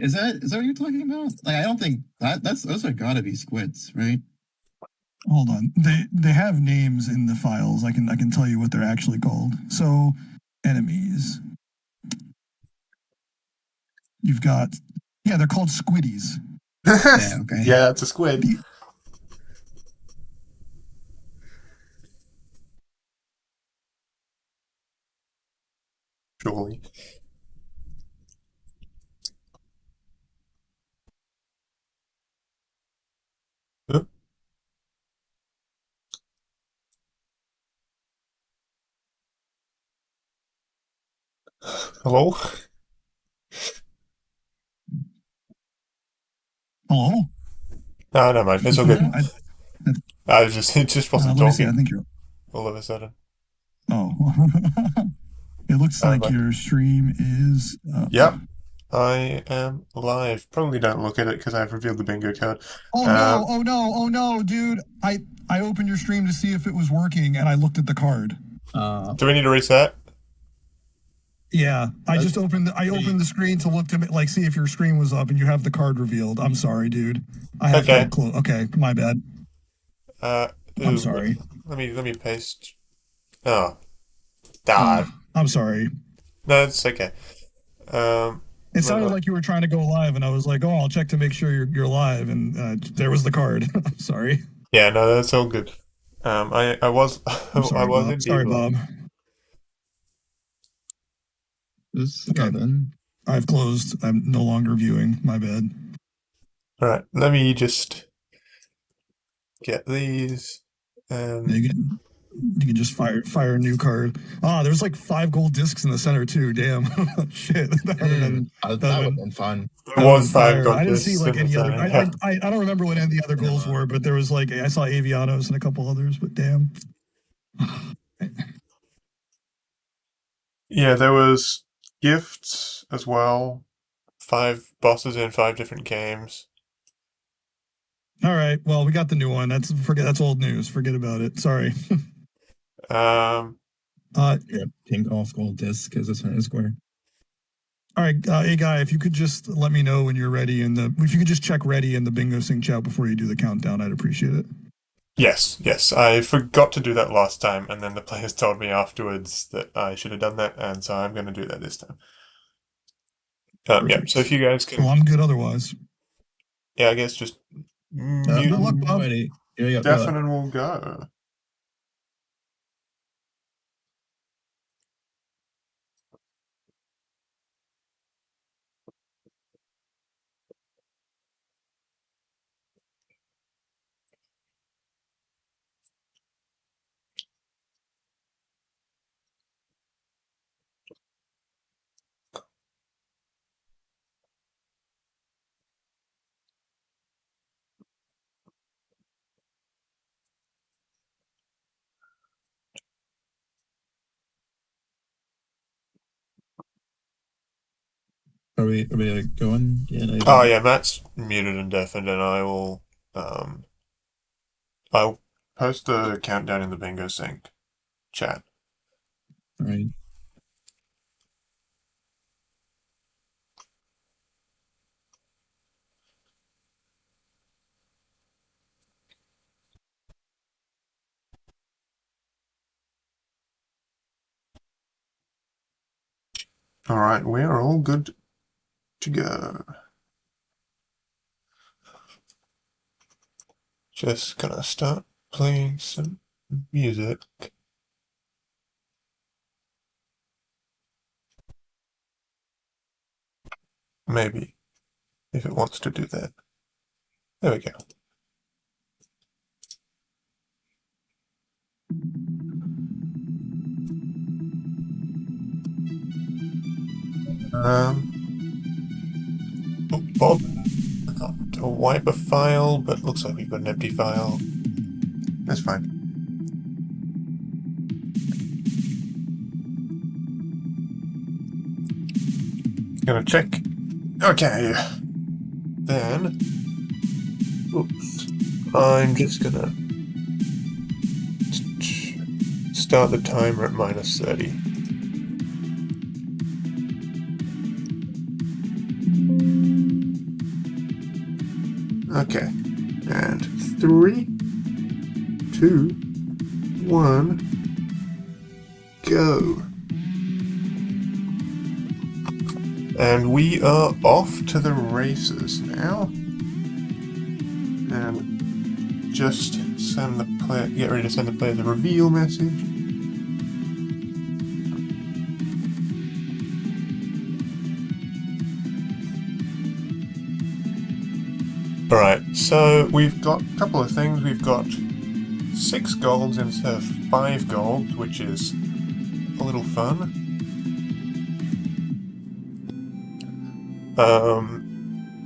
Is that what you're talking about? Like, I don't think those are gotta be squids, right? Hold on. They have names in the files. I can tell you what they're actually called. So, enemies. You've got they're called squiddies. Yeah, okay. Yeah, it's a squid. Surely. Huh? Hello? Hello? No, never mind. It's all good. I was just, it just wasn't Let me see. talking I think you're. all of a sudden. Oh. It looks like your stream is. Yep. I am live. Probably don't look at it because I've revealed the bingo code. Oh no! Oh no! Oh no, dude! I opened your stream to see if it was working, and I looked at the card. Do we need to reset? Yeah, I just opened the screen to look to see if your screen was up, and you have the card revealed. I'm sorry, dude. I have to close. Okay, my bad. I'm sorry. Let me paste. Oh, God. I'm sorry. No, it's okay. It sounded like you were trying to go live, and I was like, "Oh, I'll check to make sure you're live." And there was the card. I'm sorry. Yeah, no, that's all good. I was sorry, I was Bob. indeed Sorry, Bob. Okay, then. I've closed. I'm no longer viewing. My bad. All right, let me just get these. You can just fire a new card. There's like 5 gold discs in the center too. Damn, shit. That would have been fun. There was 5 gold I didn't discs see like any other. yeah. I don't remember what any of the other goals were, but there was like I saw Avianos and a couple others. But damn. Yeah, there was gifts as well. 5 bosses in 5 different games. All right. Well, we got the new one. That's old news. Forget about it. Sorry. Pink off gold disc because it's a square. All right, hey guy, if you could just let me know when you're ready, if you could just check ready in the bingo sync chat before you do the countdown, I'd appreciate it. Yes, I forgot to do that last time, and then the players told me afterwards that I should have done that, and so I'm going to do that this time. Yeah, so if you guys can... Well, I'm good otherwise. Yeah, I guess just mute. Good luck, Bob. Stefan and we'll go. Are we going? Yeah. Oh yeah, Matt's muted and deafened, and I will I'll post the countdown in the bingo sync chat. All right. All right, we are all good to go. Just gonna start playing some music. Maybe, if it wants to do that. There we go. Bob, I got to wipe a file, but looks like we've got an empty file. That's fine. Gonna check. Okay. Then, oops. I'm just gonna start the timer at -30. Okay. And 3, 2, 1, go. And we are off to the races now. And just send the player, get ready to send the player the reveal message. Alright, so we've got a couple of things. We've got 6 golds instead of 5 golds, which is a little fun.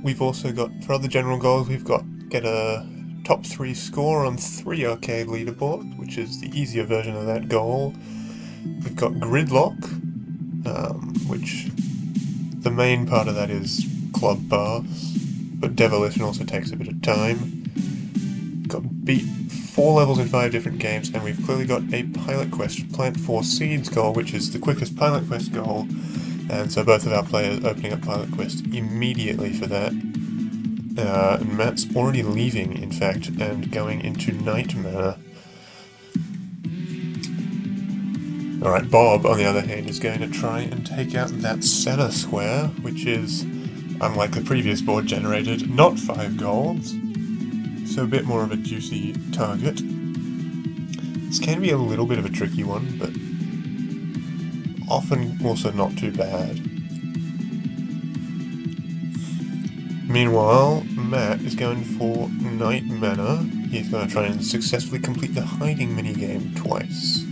We've also got, for other general goals, we've got get a top 3 score on 3 arcade leaderboards, which is the easier version of that goal. We've got gridlock, which the main part of that is club pass, but Devolution also takes a bit of time. We've got beat 4 levels in 5 different games, and we've clearly got a Pilot Quest Plant 4 Seeds goal, which is the quickest Pilot Quest goal. And so both of our players opening up Pilot Quest immediately for that. And Matt's already leaving, in fact, and going into Night Manor. Alright, Bob, on the other hand, is going to try and take out that center square, which is, unlike the previous board generated, not 5 golds. So a bit more of a juicy target. This can be a little bit of a tricky one, but often also not too bad. Meanwhile, Matt is going for Night Manor. He's going to try and successfully complete the hiding minigame twice.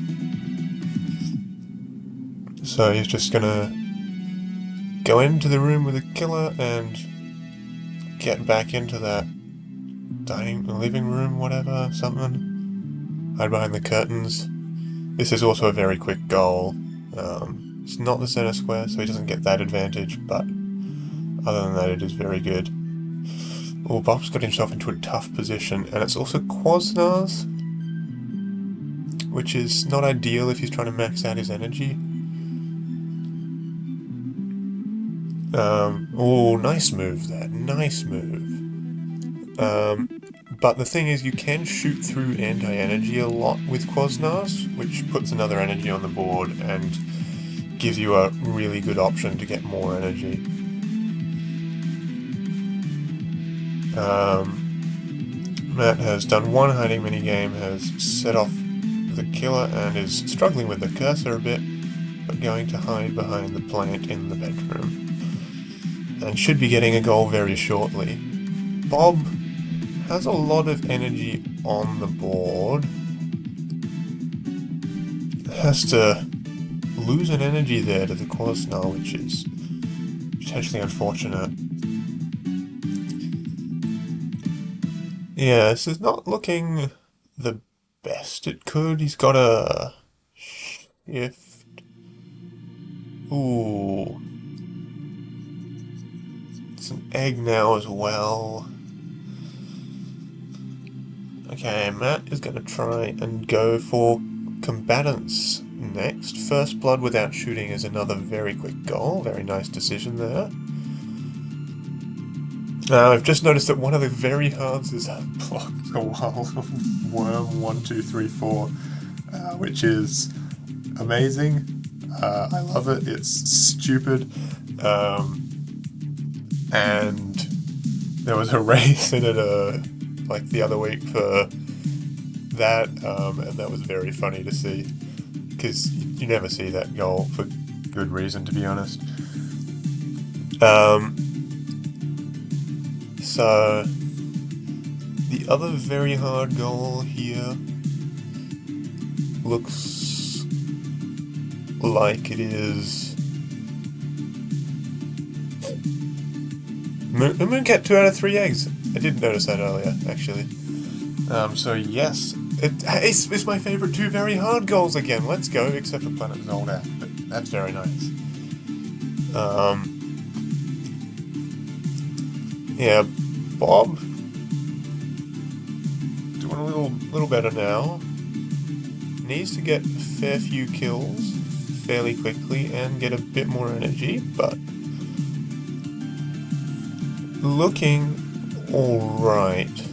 So he's just going to go into the room with the killer and get back into that living room, whatever, something. Hide behind the curtains. This is also a very quick goal. It's not the center square, so he doesn't get that advantage, but other than that, it is very good. Oh, Bob's got himself into a tough position, and it's also Quasnars, which is not ideal if he's trying to max out his energy. Oh, nice move there, nice move. But the thing is, you can shoot through anti-energy a lot with Quasnars, which puts another energy on the board and gives you a really good option to get more energy. Matt has done one hiding minigame, has set off the killer and is struggling with the cursor a bit, but going to hide behind the plant in the bedroom. And should be getting a goal very shortly. Bob has a lot of energy on the board. Has to lose an energy there to the Quasnar, which is potentially unfortunate. Yeah, this is not looking the best it could. He's got a shift. Ooh. It's an egg now as well. Okay, Matt is going to try and go for combatants next. First blood without shooting is another very quick goal. Very nice decision there. I've just noticed that one of the very hards is blocked a wild worm 1, 2, 3, 4, which is amazing. I love it. It's stupid. And there was a race in it like the other week for that, and that was very funny to see, because you never see that goal for good reason, to be honest. So the other very hard goal here looks like it is Mooncat 2 out of 3 eggs. I didn't notice that earlier, actually. So yes, it's my favourite 2 very hard goals again. Let's go, except for Planet Zoldath, but that's very nice. Yeah, Bob doing a little better now. Needs to get a fair few kills fairly quickly and get a bit more energy, but looking Alright.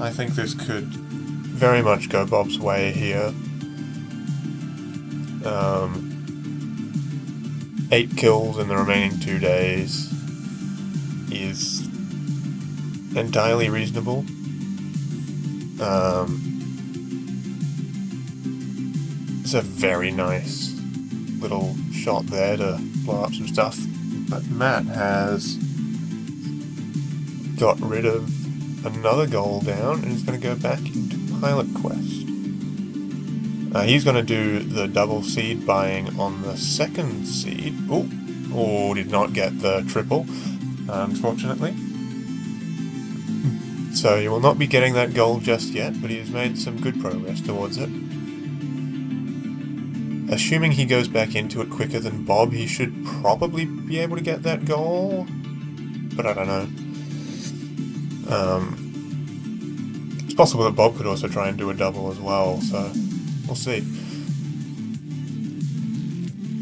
I think this could very much go Bob's way here. 8 kills in the remaining 2 days is entirely reasonable. It's a very nice little shot there to blow up some stuff, but Matt has got rid of another goal down and is going to go back into Pilot Quest. He's going to do the double seed buying on the second seed. Oh, did not get the triple, unfortunately. So you will not be getting that goal just yet, but he has made some good progress towards it. Assuming he goes back into it quicker than Bob, he should probably be able to get that goal, but I don't know. It's possible that Bob could also try and do a double as well, so we'll see.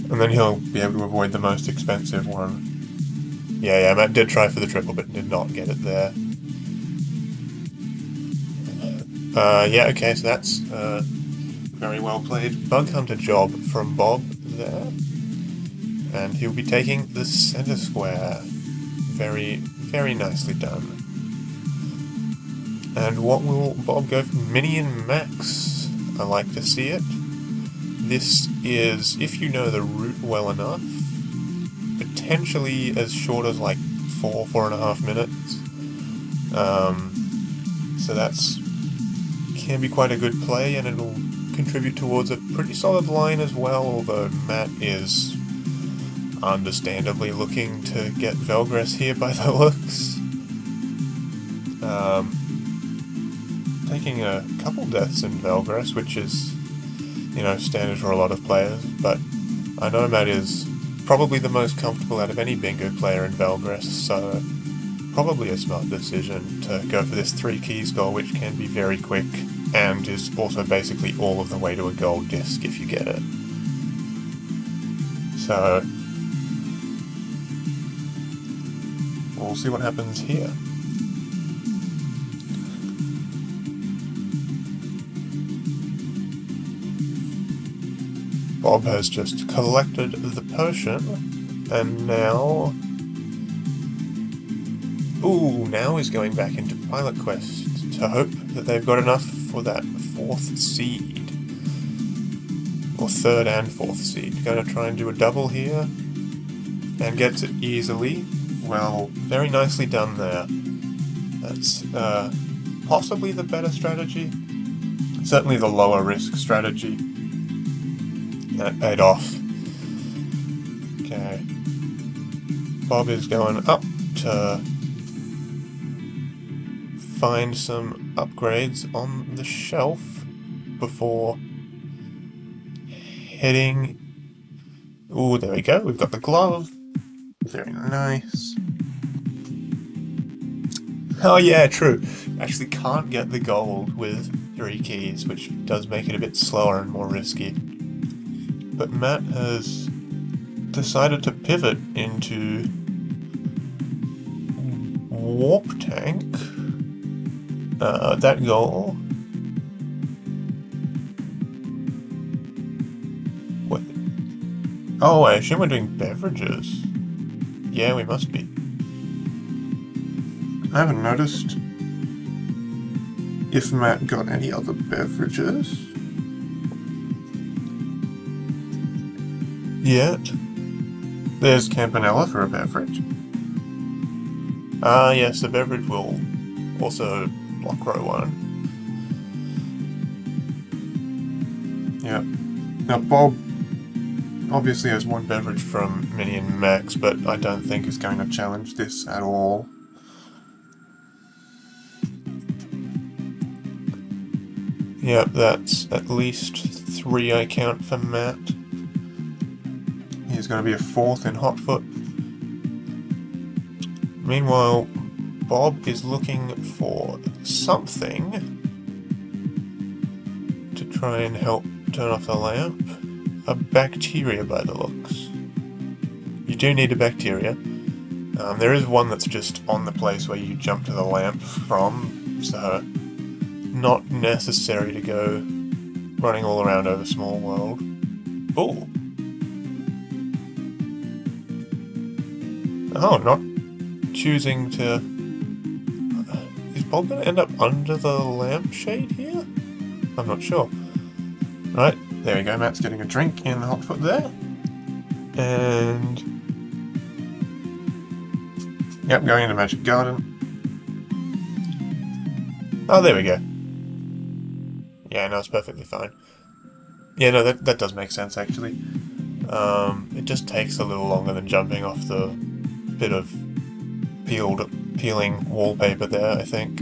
And then he'll be able to avoid the most expensive one. Yeah, Matt did try for the triple, but did not get it there. Yeah, okay, so that's very well played Bug Hunter job from Bob there. And he'll be taking the center square. Very, very nicely done. And what will Bob go for? Mini and Max. I like to see it. This is, if you know the route well enough, potentially as short as like 4.5 minutes. So that's can be quite a good play, and it'll contribute towards a pretty solid line as well, although Matt is understandably looking to get Velgress here by the looks. Taking a couple deaths in Velgress, which is, you know, standard for a lot of players, but I know Matt is probably the most comfortable out of any bingo player in Velgress, so probably a smart decision to go for this 3 keys goal, which can be very quick, and is also basically all of the way to a gold disc if you get it. So we'll see what happens here. Bob has just collected the potion, and now... Ooh, now he's going back into Pilot Quest to hope that they've got enough for that 4th seed. Or 3rd and 4th seed. Going to try and do a double here, and gets it easily. Well, very nicely done there. That's possibly the better strategy. Certainly the lower risk strategy. And it paid off. Okay. Bob is going up to find some upgrades on the shelf before heading... Ooh, there we go. We've got the glove. Very nice. Oh yeah, true. Actually can't get the gold with 3 keys, which does make it a bit slower and more risky. But Matt has decided to pivot into Warp Tank. That goal. What? Oh, I assume we're doing beverages. Yeah, we must be. I haven't noticed if Matt got any other beverages yet. There's Campanella for a beverage. Yes, the beverage will also block row 1. Yeah. Now Bob obviously has 1 beverage from Mini and Max, but I don't think is going to challenge this at all. Yep, that's at least 3 I count for Matt. He's going to be a 4th in Hotfoot. Meanwhile, Bob is looking for something to try and help turn off the lamp. A bacteria by the looks. You do need a bacteria. There is one that's just on the place where you jump to the lamp from, so not necessary to go running all around over Small World. Oh! Oh, not choosing to... Is Bob going to end up under the lampshade here? I'm not sure. Right, there we go, Matt's getting a drink in Hotfoot there. And... Yep, going into Magic Garden. Oh, there we go. Yeah, no, it's perfectly fine. Yeah, no, that does make sense, actually. It just takes a little longer than jumping off the bit of peeling wallpaper there, I think.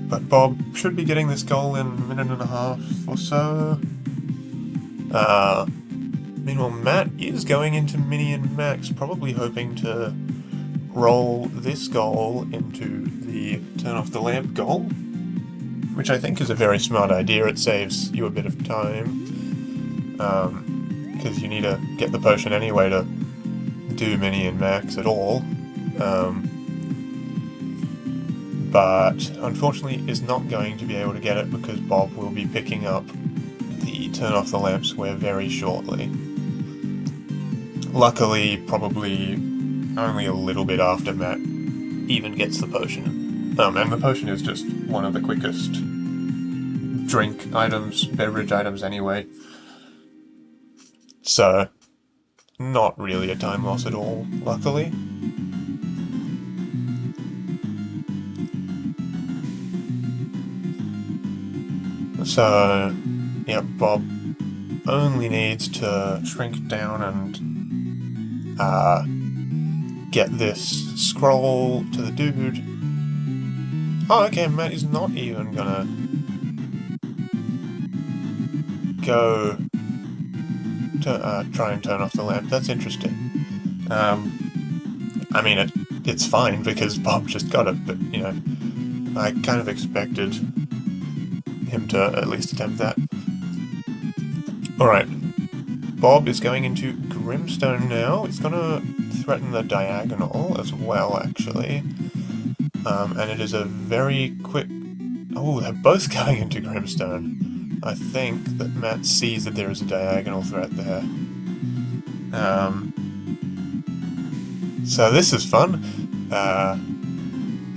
But Bob should be getting this goal in a minute and a half or so. Meanwhile, Matt is going into Mini and Max, probably hoping to roll this goal into the turn off the lamp goal, which I think is a very smart idea. It saves you a bit of time, because you need to get the potion anyway to do Mini and Max at all. But unfortunately is not going to be able to get it because Bob will be picking up the turn off the lamp square very shortly. Luckily, probably only a little bit after Matt even gets the potion. And the potion is just one of the quickest beverage items anyway. So, not really a time loss at all, luckily. So, yeah, Bob only needs to shrink down and get this scroll to the dude. Oh, okay, Matt is not even gonna go to try and turn off the lamp. That's interesting. I mean, it's fine because Bob just got it, but, you know, I kind of expected him to at least attempt that. Alright, Bob is going into Grimstone now. It's gonna threaten the diagonal as well, actually. And it is a very quick... Oh, they're both going into Grimstone. I think that Matt sees that there is a diagonal threat there. So this is fun.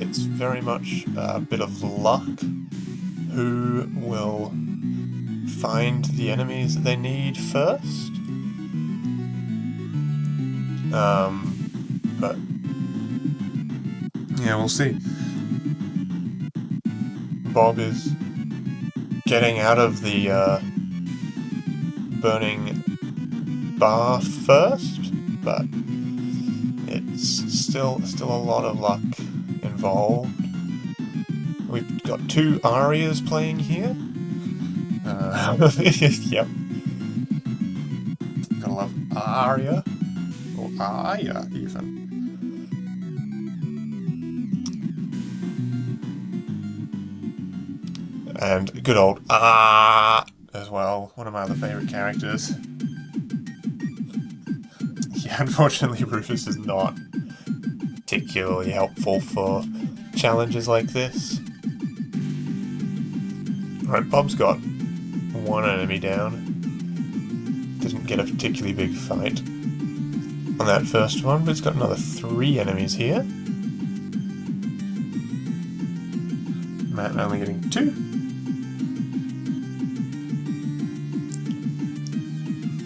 It's very much a bit of luck. Who will find the enemies that they need first? But yeah, we'll see. Bob is getting out of the burning bar first, but it's still a lot of luck involved. We've got two Arias playing here. Yep. Gotta love Aria. Or Aya, even. And good old as well. One of my other favourite characters. Yeah, unfortunately Rufus is not particularly helpful for challenges like this. Right, Bob's got one enemy down. Doesn't get a particularly big fight on that first one, but it's got another 3 enemies here. Matt only getting 2.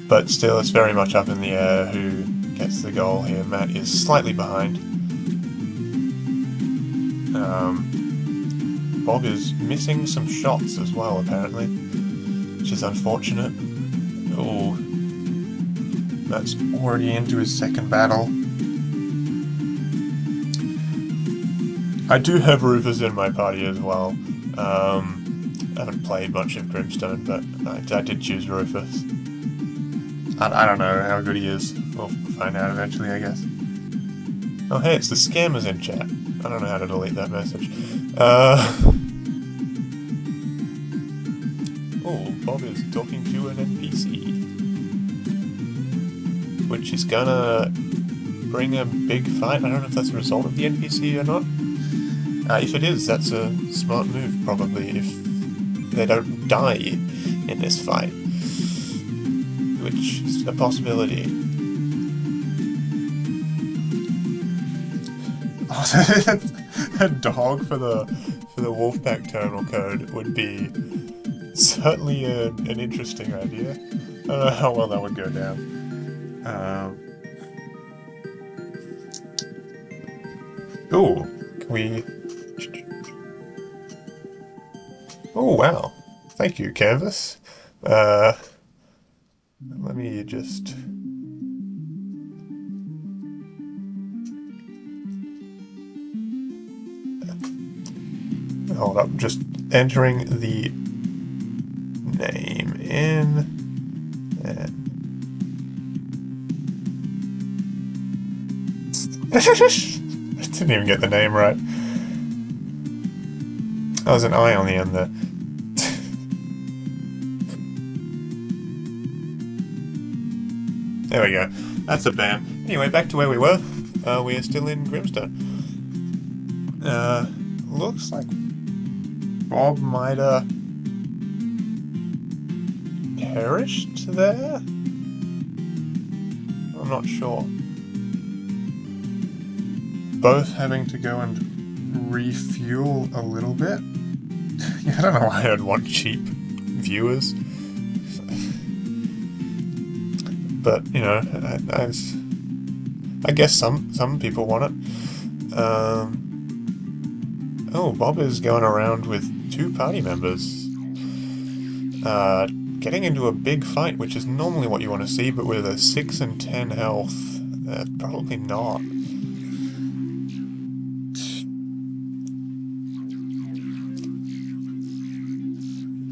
But still, it's very much up in the air who gets the goal here. Matt is slightly behind. Bob is missing some shots as well, apparently, which is unfortunate. Oh, Matt's already into his second battle. I do have Rufus in my party as well. I haven't played much of Grimstone, but I did choose Rufus. I don't know how good he is. We'll find out eventually, I guess. Oh hey, it's the scammers in chat. I don't know how to delete that message. Oh, Bob is talking to an NPC. Which is gonna bring a big fight. I don't know if that's a result of the NPC or not. If it is, that's a smart move, probably, if they don't die in this fight. Which is a possibility. A dog for the Wolfpack terminal code would be certainly an interesting idea. I don't know how well that would go down. Ooh, can we... Oh, wow. Thank you, Canvas. Let me just... Hold up, just entering the name in, and I didn't even get the name right. Oh, there's an I on the end there. There we go. That's a ban. Anyway, back to where we were. We are still in Grimstone. Looks like Bob might have perished there? I'm not sure. Both having to go and refuel a little bit. Yeah, I don't know why I'd want cheap viewers. But, you know, I guess some people want it. Oh, Bob is going around with 2 party members. Getting into a big fight, which is normally what you want to see, but with a 6 and 10 health, probably not.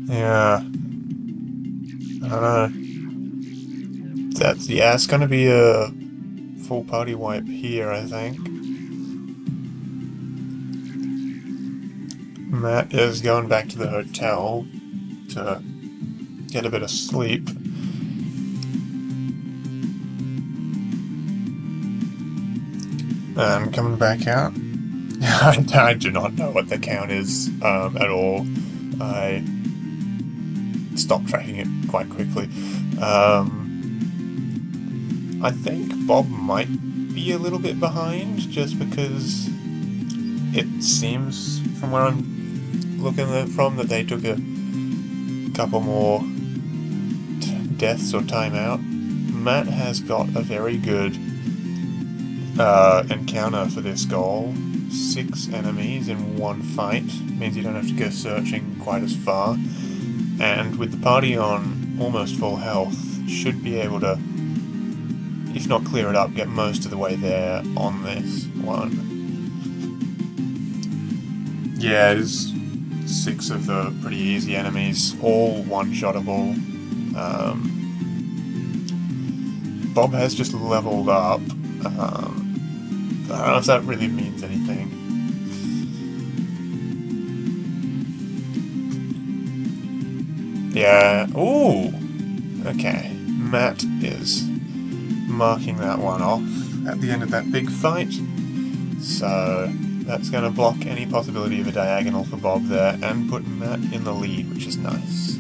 Yeah. I don't know. Yeah, it's gonna be a full party wipe here, I think. Matt is going back to the hotel to get a bit of sleep. And coming back out. I do not know what the count is at all. I stopped tracking it quite quickly. I think Bob might be a little bit behind, just because it seems, from where I'm looking at it from, that they took a couple more deaths or time out. Matt has got a very good encounter for this goal. 6 enemies in one fight means you don't have to go searching quite as far, and with the party on almost full health, should be able to, if not clear it up, get most of the way there on this one. Yeah, there's 6 of the pretty easy enemies, all one-shottable. Bob has just leveled up. I don't know if that really means anything. Yeah, ooh! Okay, Matt is marking that one off at the end of that big fight. So that's going to block any possibility of a diagonal for Bob there and put Matt in the lead, which is nice.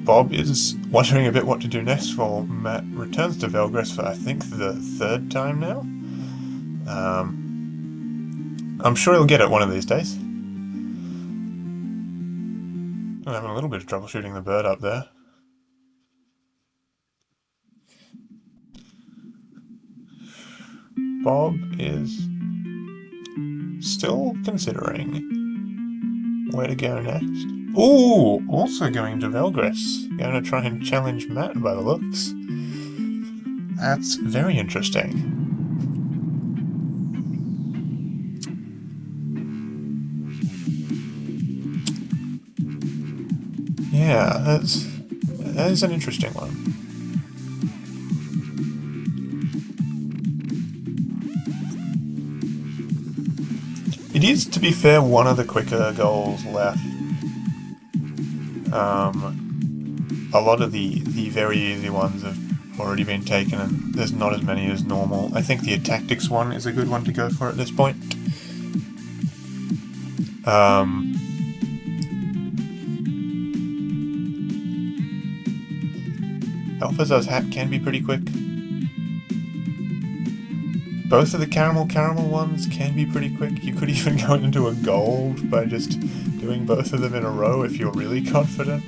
Bob is wondering a bit what to do next while Matt returns to Velgress for, I think, the 3rd time now. I'm sure he'll get it one of these days. I'm having a little bit of trouble shooting the bird up there. Bob is still considering where to go next. Ooh, also going to Velgress. Going to try and challenge Matt by the looks. That's very interesting. Yeah, that is an interesting one. It is, to be fair, one of the quicker goals left. a lot of the very easy ones have already been taken, and there's not as many as normal. I think the tactics one is a good one to go for at this point. Alphazar's hat can be pretty quick. Both of the caramel ones can be pretty quick. You could even go into a gold by just doing both of them in a row if you're really confident.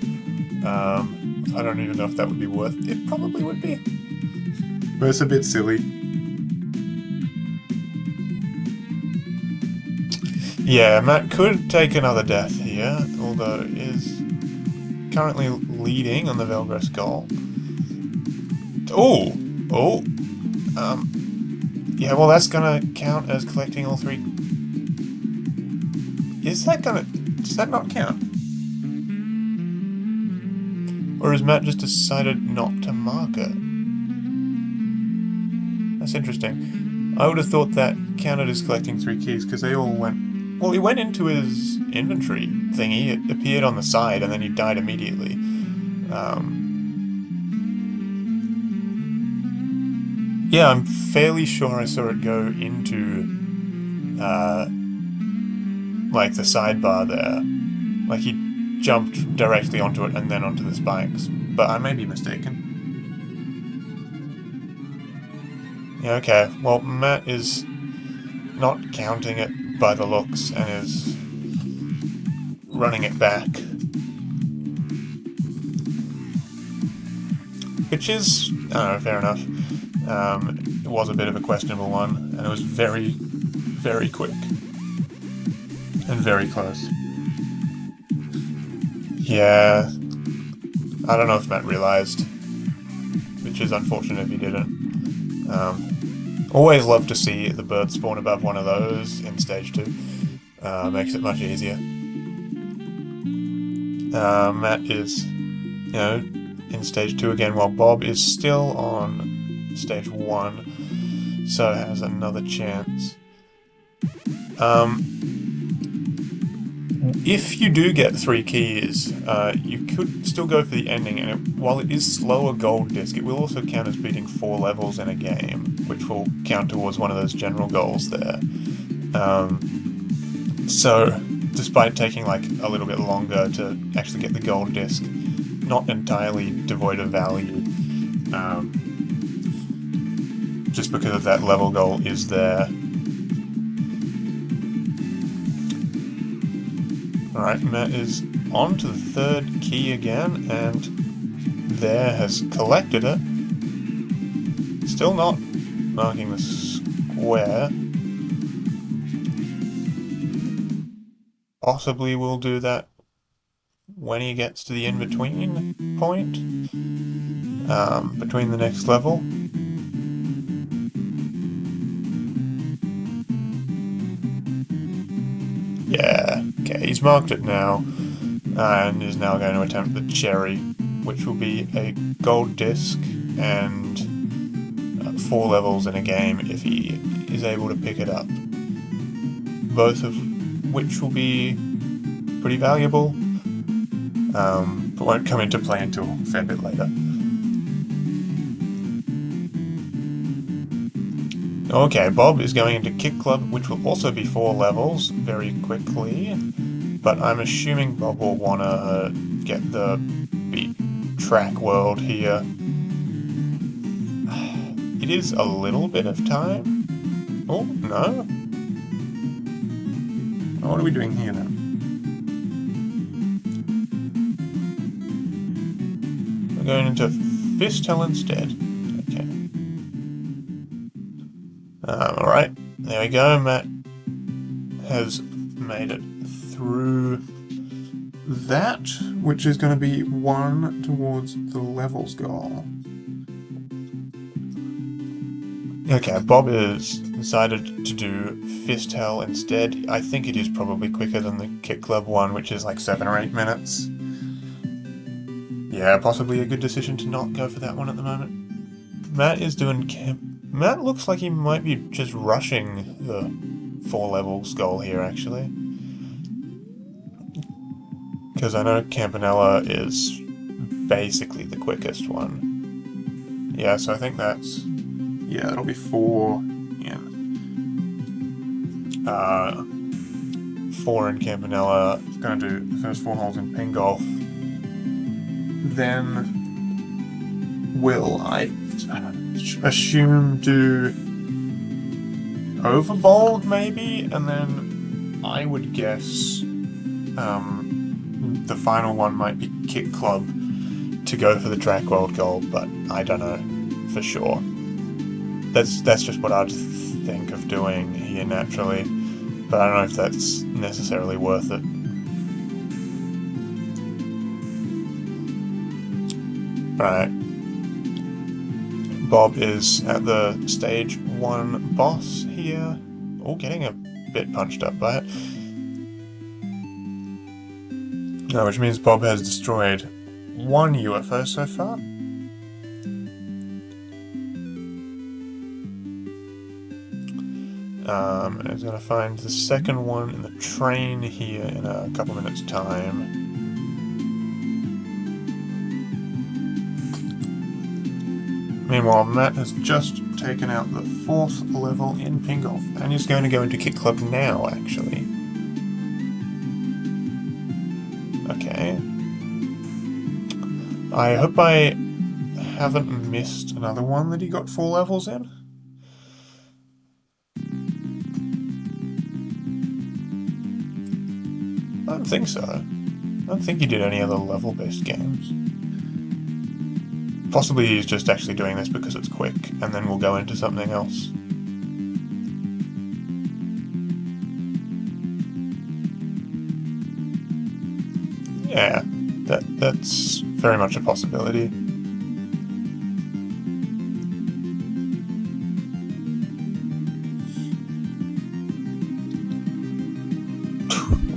I don't even know if that would be worth it. It probably would be. But it's a bit silly. Yeah, Matt could take another death here, although is currently leading on the Velgress goal. Oh! Oh! Yeah, well that's gonna count as collecting all 3. Is that gonna... does that not count? Or has Matt just decided not to mark it? That's interesting. I would have thought that counted as collecting 3 keys, because they all went... well, he went into his inventory thingy, it appeared on the side, and then he died immediately. Yeah, I'm fairly sure I saw it go into, like, the sidebar there. Like, he jumped directly onto it and then onto the spikes. But I may be mistaken. Yeah, okay. Well, Matt is not counting it by the looks and is running it back. Which is, I don't know, fair enough. It was a bit of a questionable one, and it was very, very quick. And very close. Yeah, I don't know if Matt realised, which is unfortunate if he didn't. Always love to see the bird spawn above one of those in stage 2. Makes it much easier. Matt is, you know, in stage 2 again, while Bob is still on stage 1, so has another chance. If you do get 3 keys, you could still go for the ending, and while it is slower gold disc, it will also count as beating 4 levels in a game, which will count towards one of those general goals there. So, despite taking like a little bit longer to actually get the gold disc, not entirely devoid of value, just because of that level goal is there. Alright, Matt is on to the 3rd key again, and there has collected it. Still not marking the square. Possibly will do that when he gets to the in-between point, between the next level. Yeah, okay, he's marked it now, and is now going to attempt the cherry, which will be a gold disc and 4 levels in a game if he is able to pick it up. Both of which will be pretty valuable, but won't come into play until a fair bit later. Okay, Bob is going into Kick Club, which will also be 4 levels very quickly, but I'm assuming Bob will want to get the beat track world here. It is a little bit of time. Oh, no. Oh, what are we doing here then? We're going into Fistel instead. Alright, there we go. Matt has made it through that, which is going to be 1 towards the levels goal. Okay, Bob has decided to do Fistel instead. I think it is probably quicker than the Kick Club one, which is like 7 or 8 minutes. Yeah, possibly a good decision to not go for that one at the moment. Matt is doing Matt looks like he might be just rushing the 4 levels goal here, actually. Because I know Campanella is basically the quickest one. Yeah, so I think that's... Yeah, it'll be 4 in... 4 in Campanella. Gonna do the first 4 holes in pin golf. Then will I assume do overbold maybe, and then I would guess the final one might be kick club to go for the track world goal, but I don't know for sure. That's just what I'd think of doing here naturally, but I don't know if that's necessarily worth it. Right. Bob is at the stage 1 boss here. Oh, getting a bit punched up by it. No, which means Bob has destroyed 1 UFO so far. And he's going to find the second one in the train here in a couple minutes' time. Meanwhile, Matt has just taken out the 4th level in pin golf, and he's going to go into kick club now, actually. Okay. I hope I haven't missed another one that he got 4 levels in. I don't think so. I don't think he did any other level-based games. Possibly he's just actually doing this because it's quick, and then we'll go into something else. Yeah, that's very much a possibility.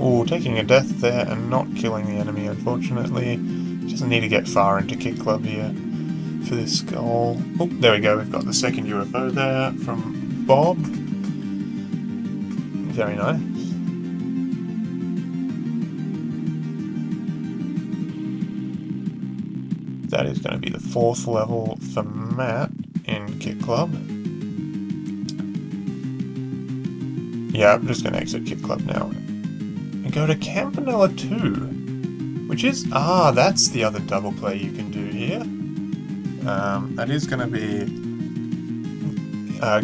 Ooh, taking a death there and not killing the enemy, unfortunately. Doesn't need to get far into kick club here for this goal. Oh, there we go, we've got the second UFO there from Bob. Very nice. That is going to be the 4th level for Matt in kick club. Yeah, I'm just going to exit kick club now. And go to Campanella 2, which is... Ah, that's the other double play you can do here. That is going to be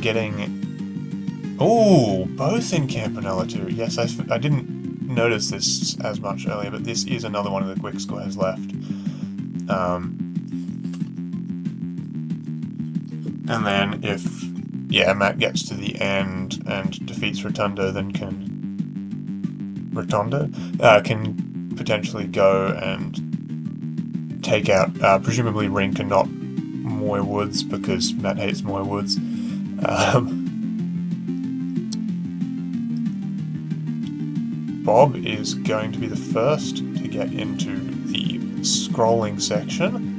getting... Oh, both in Campanella 2. Yes, I didn't notice this as much earlier, but this is another one of the quick squares left. And then if, yeah, Matt gets to the end and defeats Rotundo, then can potentially go and take out, presumably Rink and not Moy Woods, because Matt hates Moy Woods. Bob is going to be the first to get into the scrolling section,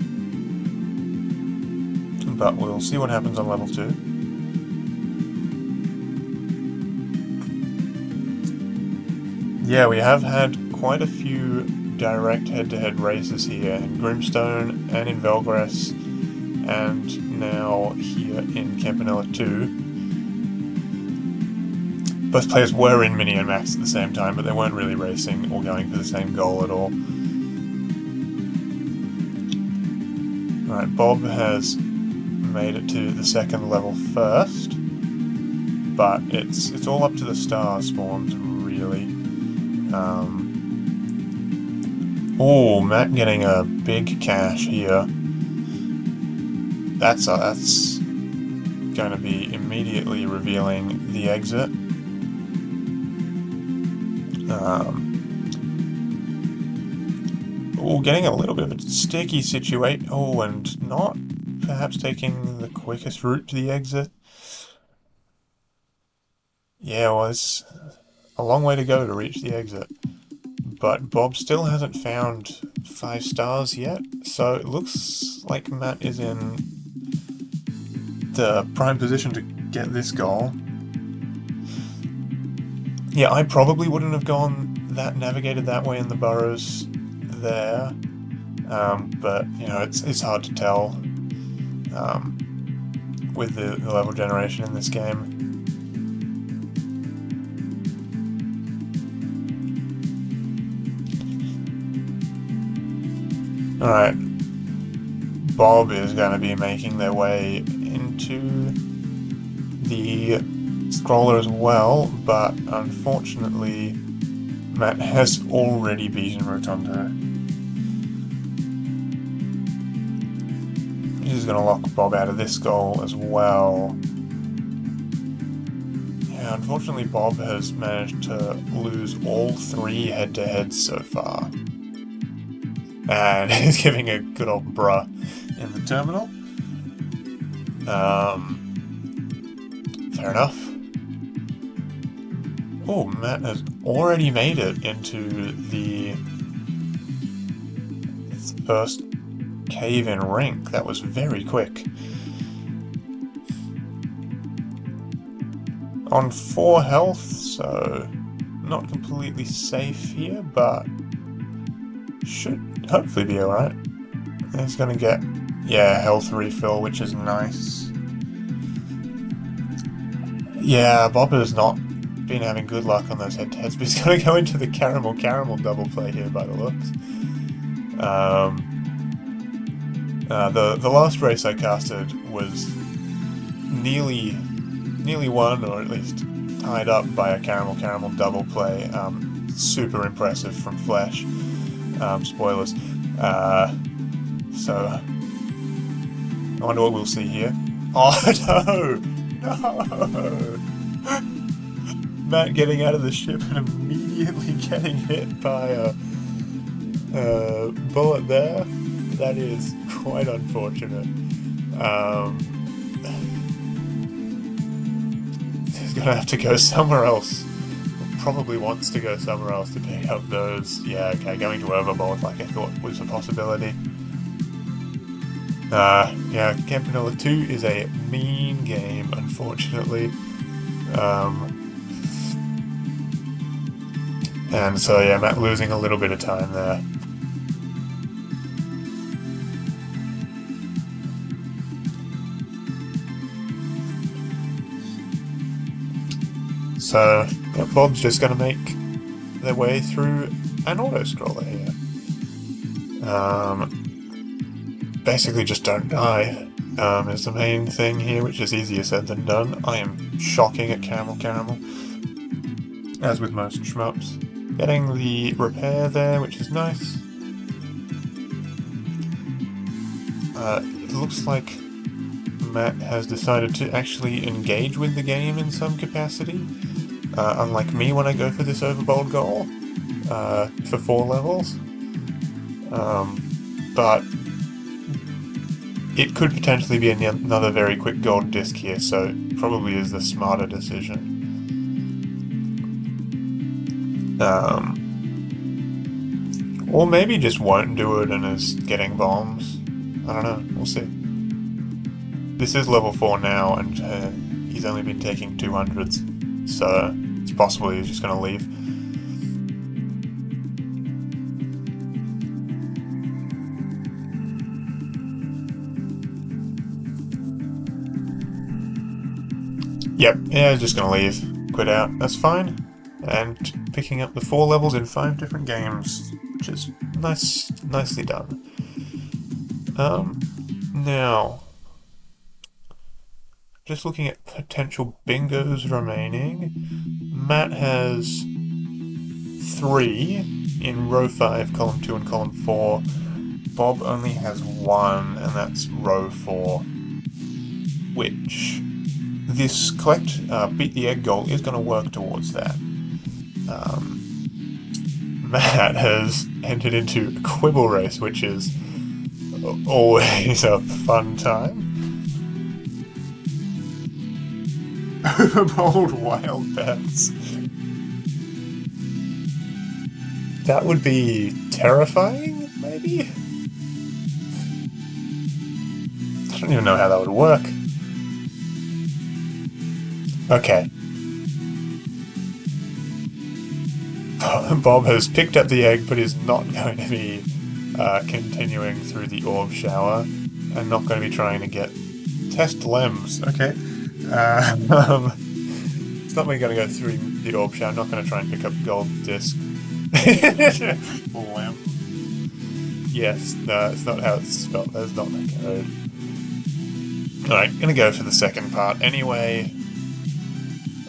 but we'll see what happens on level 2. Yeah, we have had quite a few direct head-to-head races here in Grimstone and in Velgress, and now here in Campanella 2. Both players were in Mini and Max at the same time, but they weren't really racing or going for the same goal at all. Alright, Bob has made it to the 2nd level first, but it's all up to the star spawns, really. Oh, Matt getting a big cash here. That's going to be immediately revealing the exit. Oh, getting a little bit of a sticky situation. Oh, and not perhaps taking the quickest route to the exit. Yeah, well, it's a long way to go to reach the exit. But Bob still hasn't found 5 stars yet, so it looks like Matt is in the prime position to get this goal. Yeah, I probably wouldn't have navigated that way in the burrows there. but you know, it's hard to tell with the level generation in this game. Alright, Bob is going to be making their way into the scroller as well, but unfortunately Matt has already beaten Rotondo. This is going to lock Bob out of this goal as well. Yeah, unfortunately Bob has managed to lose all 3 head-to-heads so far. And he's giving a good old bruh in the terminal. Fair enough. Oh, Matt has already made it into the first cave-in rink. That was very quick. On 4 health, so not completely safe here, but should hopefully be alright. He's gonna get, yeah, health refill, which is nice. Yeah, Bob has not been having good luck on those head-to-heads, but he's gonna go into the caramel double play here by the looks. The last race I casted was nearly won, or at least tied up by a caramel double play. Super impressive from Flash. Spoilers. So I wonder what we'll see here. Oh no! Matt getting out of the ship and immediately getting hit by a bullet there. That is quite unfortunate. He's gonna have to go somewhere else. Probably wants to go somewhere else to pick up those. Yeah, okay, going to Overboard like I thought was a possibility. Yeah, Campanella 2 is a mean game, unfortunately. And so yeah, Matt losing a little bit of time there. So, yeah, Bob's just going to make their way through an auto-scroller here. Basically just don't die is the main thing here, which is easier said than done. I am shocking at caramel, as with most shmups. Getting the repair there, which is nice. It looks like Matt has decided to actually engage with the game in some capacity. Unlike me when I go for this overbold goal, for 4 levels. But it could potentially be another very quick gold disc here, so probably is the smarter decision. Or maybe just won't do it and is getting bombs. I don't know, we'll see. This is level 4 now, and he's only been taking 200s. So it's possible he's just going to leave. Yep, yeah, he's just going to leave. Quit out. That's fine. And picking up the 4 levels in 5 different games, which is nicely done. Now, just looking at potential bingos remaining, Matt has 3 in row 5, column 2 and column 4. Bob only has 1, and that's row 4, which this beat the egg goal is going to work towards that. Matt has entered into Quibble Race, which is always a fun time. Overbold wild bets. That would be terrifying, maybe? I don't even know how that would work. Okay. Bob has picked up the egg, but is not going to be continuing through the orb shower and not going to be trying to get test lems. Okay. It's not going to go through the orb shower. I'm not going to try and pick up gold disc. Lem. Yes, no, it's not how it's spelled. That's not the code. Alright, gonna go for the second part anyway.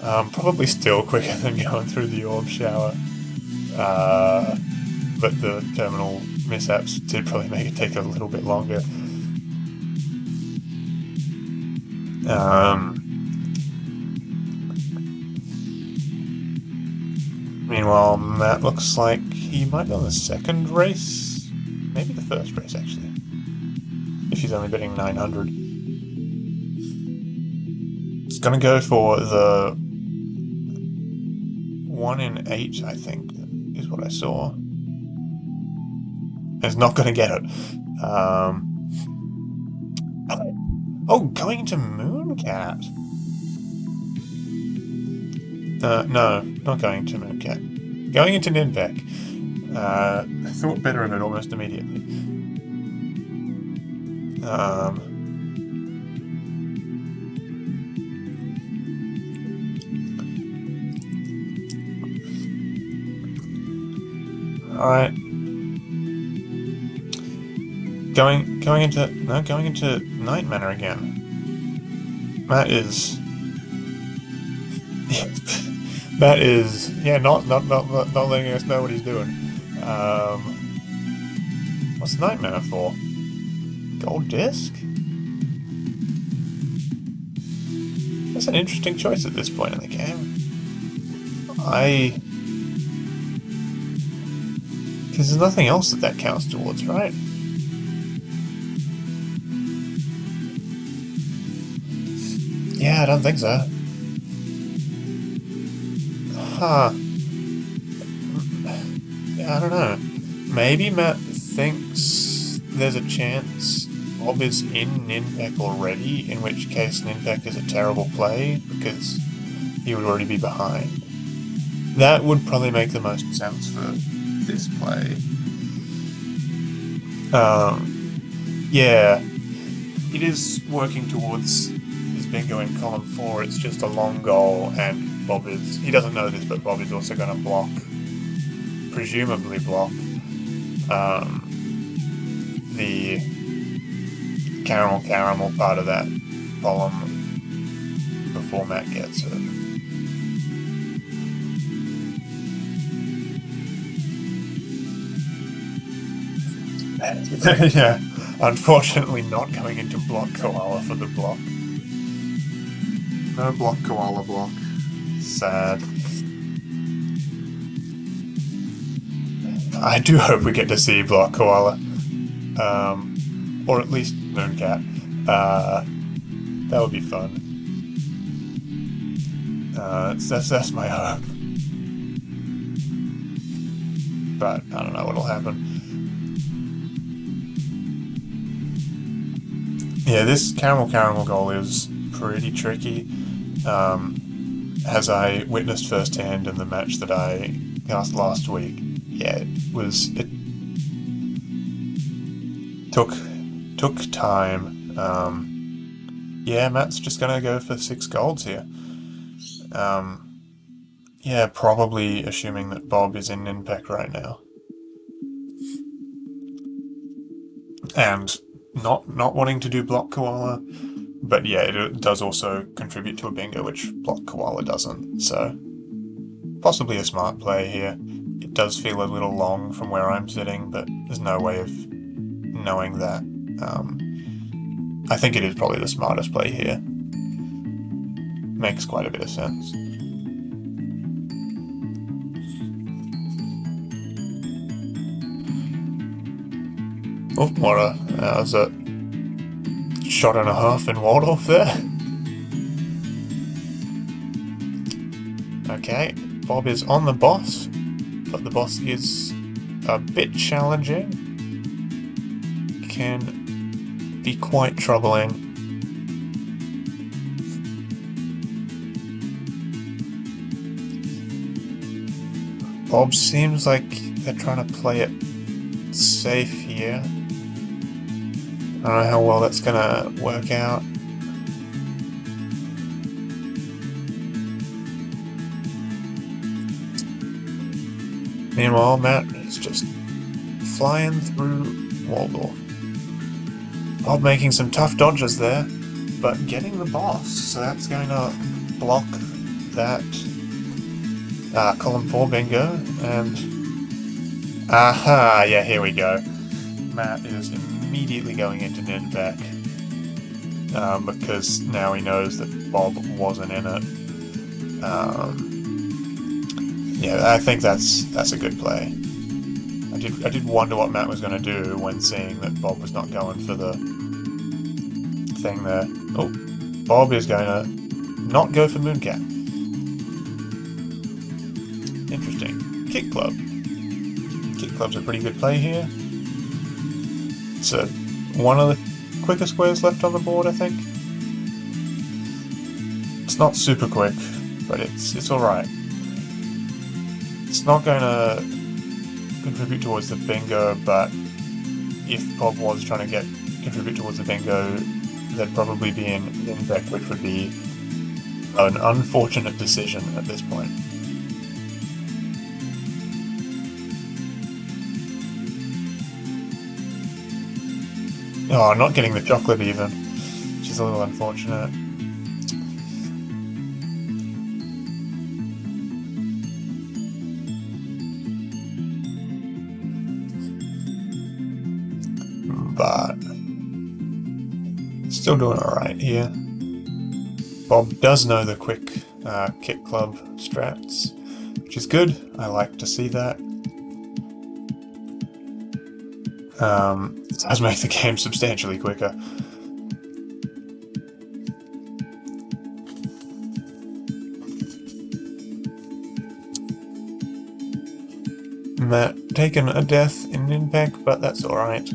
Probably still quicker than going through the orb shower. But the terminal mishaps did probably make it take a little bit longer. Meanwhile, Matt looks like he might be on the second race. Maybe the first race, actually. If he's only bidding 900. It's gonna go for the 1 in 8, I think, is what I saw. It's not gonna get it. Oh, going to Mooncat. No, not going to Mooncat. Going into Ninpec. I thought better of it almost immediately. Alright. Going into Night Manor again. Matt is not letting us know what he's doing. What's Night Manor for? Gold disc? That's an interesting choice at this point in the game. Because there's nothing else that counts towards, right? Yeah, I don't think so. Huh. I don't know. Maybe Matt thinks there's a chance Bob is in Ninpec already, in which case Ninpec is a terrible play, because he would already be behind. That would probably make the most sense for this play. Yeah. It is working towards his bingo in column 4, it's just a long goal, and Bob is... He doesn't know this, but Bob is also going to block, presumably block, the caramel part of that column before Matt gets it. Yeah, unfortunately not going into block koala for the block. No block koala block. Sad. I do hope we get to see block koala. Or at least Mooncat. That would be fun. That's my hope. But I don't know what'll happen. Yeah, this caramel goal is pretty tricky. As I witnessed firsthand in the match that I cast last week, yeah, it took time. Yeah, Matt's just gonna go for 6 golds here. Yeah, probably assuming that Bob is in Ninpec right now. And not wanting to do block koala, but yeah, it does also contribute to a bingo, which block koala doesn't, so possibly a smart play here. It does feel a little long from where I'm sitting, but there's no way of knowing that. I think it is probably the smartest play here. Makes quite a bit of sense. Oh, what a... that was a shot and a half in Waldorf there. Okay, Bob is on the boss, but the boss is a bit challenging. Can be quite troubling. Bob seems like they're trying to play it safe here. I don't know how well that's gonna work out. Meanwhile, Matt is just flying through Waldorf. Bob making some tough dodges there, but getting the boss, so that's going to block that column 4 bingo, and aha, yeah, here we go. Matt is immediately going into Ninvek, because now he knows that Bob wasn't in it. Yeah, I think that's a good play. I did wonder what Matt was going to do when seeing that Bob was not going for the thing there. Oh, Bob is going to not go for Mooncat. Interesting. Kick Club. Kick Club's a pretty good play here. It's one of the quicker squares left on the board, I think. It's not super quick, but it's alright. It's not going to contribute towards the bingo, but if Bob was trying to contribute towards the bingo, there'd probably be an Ninvek, which would be an unfortunate decision at this point. Oh, not getting the chocolate even, which is a little unfortunate. But still doing alright here. Bob does know the quick kick club strats, which is good. I like to see that. It does make the game substantially quicker. Matt taken a death in Ninpak, but that's alright.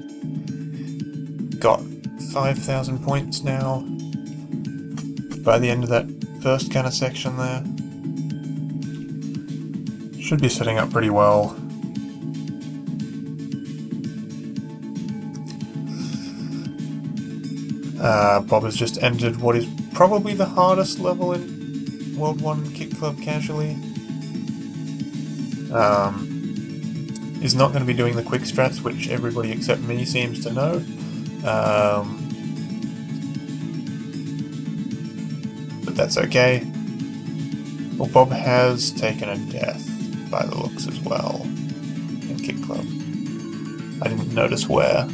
Got 5,000 points now by the end of that first kind of section there. Should be setting up pretty well. Bob has just entered what is probably the hardest level in World 1 Kick Club casually. Is not going to be doing the quick strats, which everybody except me seems to know. But that's okay. Well, Bob has taken a death by the looks as well in Kick Club. I didn't notice where.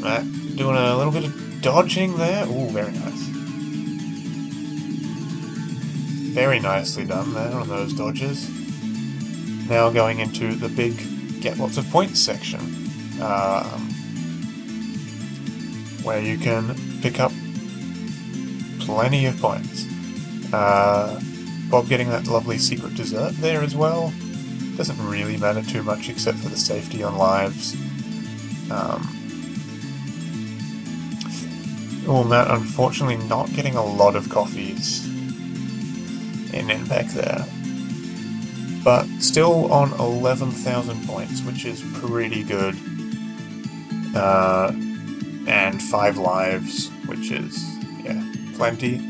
Right, doing a little bit of dodging there. Ooh, very nice. Very nicely done there on those dodges. Now going into the big get lots of points section, where you can pick up plenty of points. Bob getting that lovely secret dessert there as well. Doesn't really matter too much except for the safety on lives. Oh, Matt, unfortunately not getting a lot of coffees in back there. But still on 11,000 points, which is pretty good. And 5 lives, which is, yeah, plenty.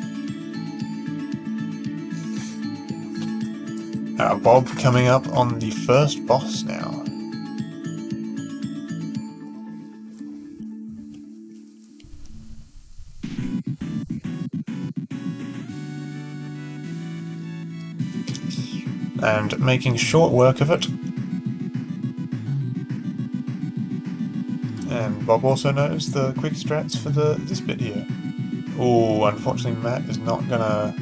Bob coming up on the first boss now. And making short work of it. And Bob also knows the quick strats for this bit here. Oh, unfortunately Matt is not gonna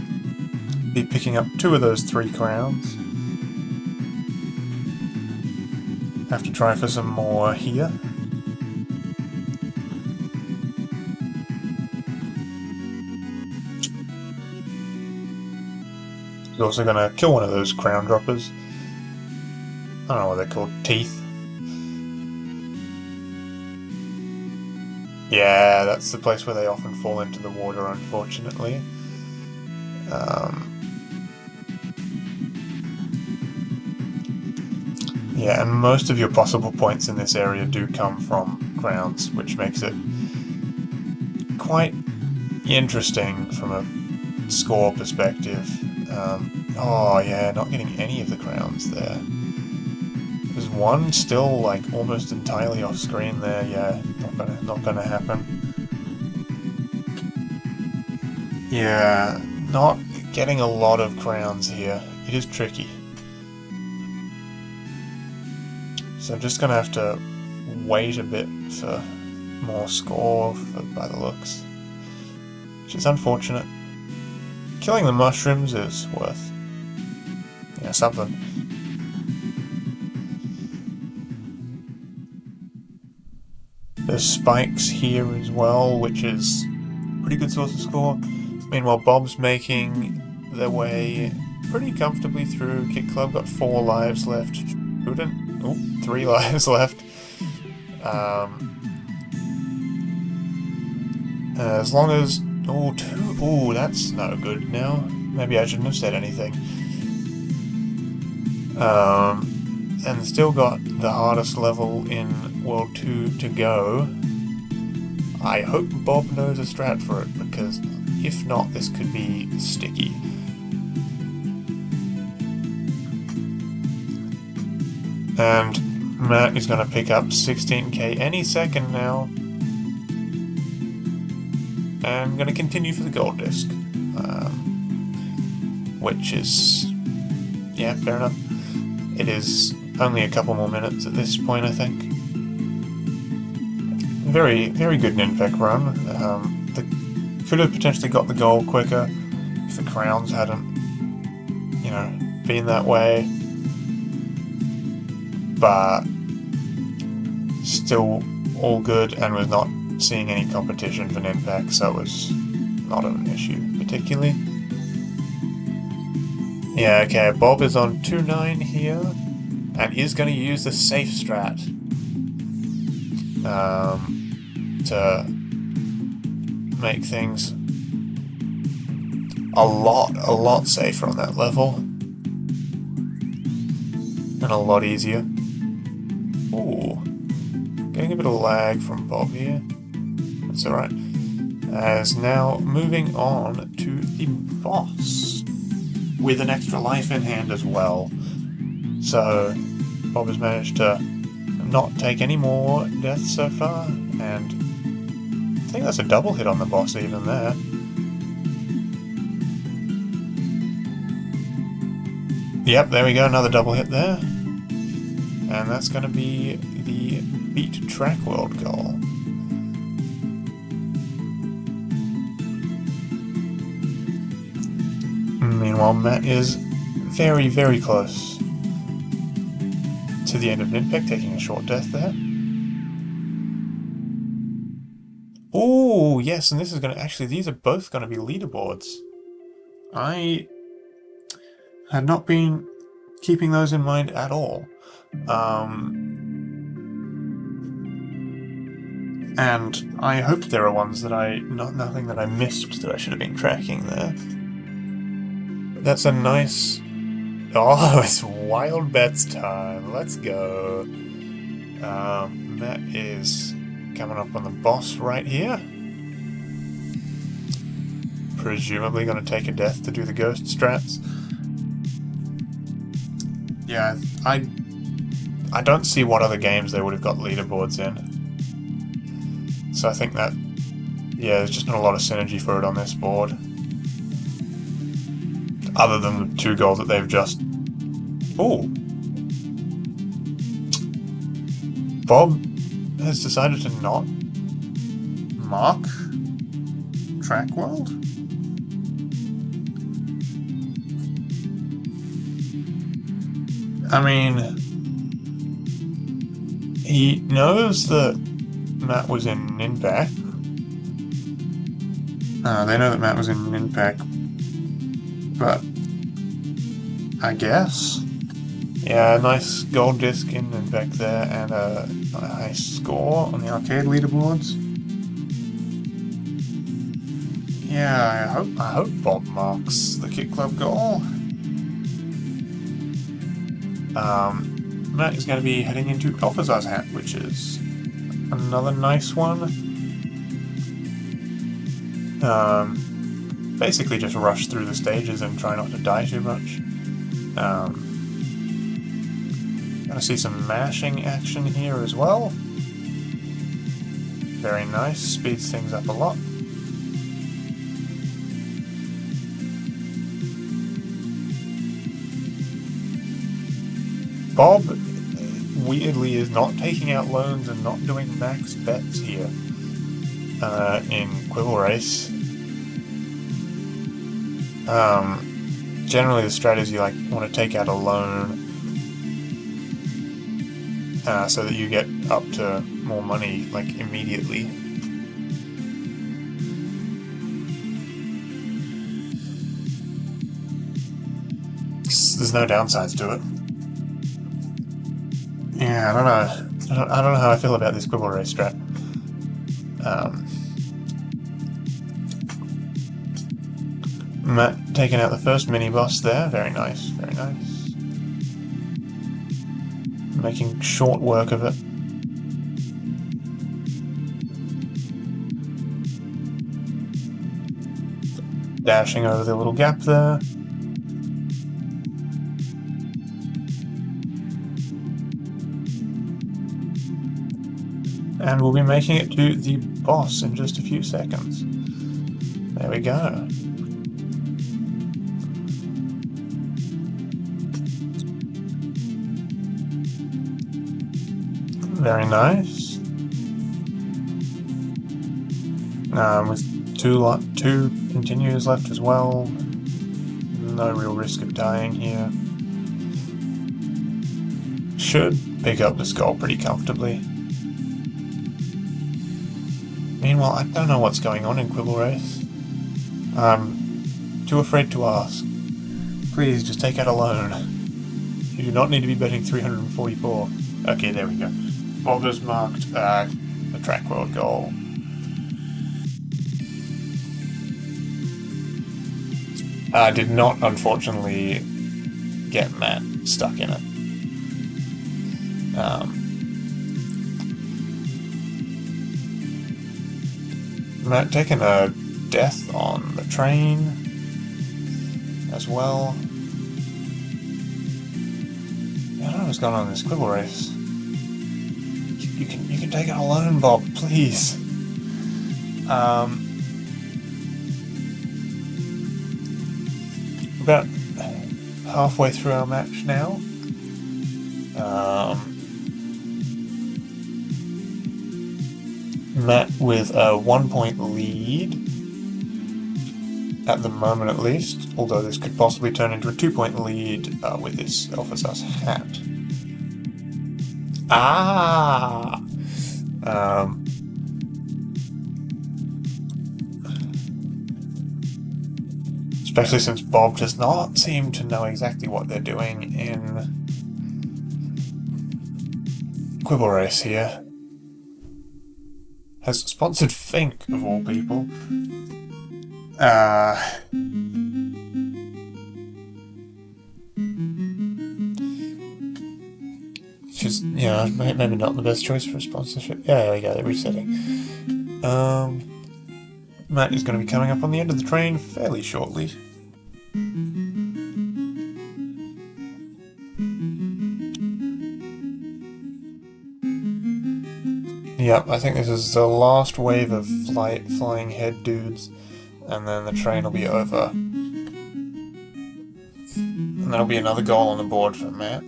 be picking up 2 of those 3 crowns. Have to try for some more here. He's also going to kill one of those crown droppers. I don't know what they're called. Teeth. Yeah, that's the place where they often fall into the water, unfortunately. Yeah, and most of your possible points in this area do come from crowns, which makes it quite interesting from a score perspective. Oh yeah, not getting any of the crowns there. There's one still like almost entirely off screen there. Yeah, not gonna happen. Yeah, not getting a lot of crowns here. It is tricky. So I'm just gonna have to wait a bit for more score by the looks, which is unfortunate. Killing the mushrooms is worth, something. There's spikes here as well, which is a pretty good source of score. Meanwhile, Bob's making their way pretty comfortably through. Kit Club got 4 lives left. Prudent, 3 lives left. As long as... 2... that's no good now. Maybe I shouldn't have said anything. And still got the hardest level in World 2 to go. I hope Bob knows a strat for it, because if not, this could be sticky. And Matt is going to pick up 16k any second now. And I'm going to continue for the gold disc. Which is... yeah, fair enough. It is only a couple more minutes at this point, I think. Very, very good Ninpec run. Could have potentially got the goal quicker if the crowns hadn't, been that way. But still all good, and was not seeing any competition for Ninpec, so it was not an issue particularly. Yeah, okay, Bob is on 2-9 here, and is going to use the safe strat to make things a lot safer on that level, and a lot easier. Ooh, getting a bit of lag from Bob here. That's alright. As now moving on to the boss, with an extra life in hand as well. So Bob has managed to not take any more deaths so far, and I think that's a double hit on the boss even there. Yep, there we go, another double hit there. And that's going to be the Beat Track World goal. Meanwhile, Matt is very, very close to the end of Ninpec, taking a short death there. Oh, yes, and this is going to... actually, these are both going to be leaderboards. I had not been keeping those in mind at all. And I hope there are ones that nothing that I missed that I should have been tracking there. That's a nice... oh, it's Wild Bets time. Let's go. Matt is coming up on the boss right here. Presumably going to take a death to do the ghost strats. Yeah, I don't see what other games they would have got leaderboards in. So I think that, yeah, there's just not a lot of synergy for it on this board. Other than the 2 goals that they've just... ooh. Bob has decided to not mark Track World? I mean, he knows that Matt was in Ninpec. They know that Matt was in Ninpec, but I guess. Yeah, a nice gold disc in Ninpec there, and a nice score on the arcade leaderboards. Yeah, I hope Bob marks the Kit Club goal. Matt is going to be heading into Alphazar's hat, which is another nice one. Basically just rush through the stages and try not to die too much. Gonna see some mashing action here as well. Very nice, speeds things up a lot. Bob, weirdly, is not taking out loans and not doing max bets here in Quibble Race. Generally the strategy, like, want to take out a loan so that you get up to more money, like, immediately. There's no downsides to it. Yeah, I don't know. I don't know how I feel about this Quibble Race strat. Matt taking out the first mini-boss there. Very nice, very nice. Making short work of it. Dashing over the little gap there. And we'll be making it to the boss in just a few seconds. There we go. Very nice. With two continues left as well. No real risk of dying here. Should pick up the skull pretty comfortably. Meanwhile, I don't know what's going on in Quibble Race. I'm too afraid to ask. Please, just take out a loan. You do not need to be betting 344. Okay, there we go. Bob has marked the track world goal. I did not, unfortunately, get Matt stuck in it. Matt taking a death on the train as well. I don't know what's going on in this Quibble Race. You can take it alone, Bob, please. About halfway through our match now. Matt with a 1-point lead, at the moment at least, although this could possibly turn into a 2-point lead with this Alphazar's hat. Especially since Bob does not seem to know exactly what they're doing in Quibble Race here. Has sponsored Fink, of all people. Which is, you know, maybe not the best choice for a sponsorship. Yeah, there we go, they're resetting. Matt is going to be coming up on the end of the train fairly shortly. Yep, I think this is the last wave of flying head dudes, and then the train will be over. And that'll be another goal on the board for Matt.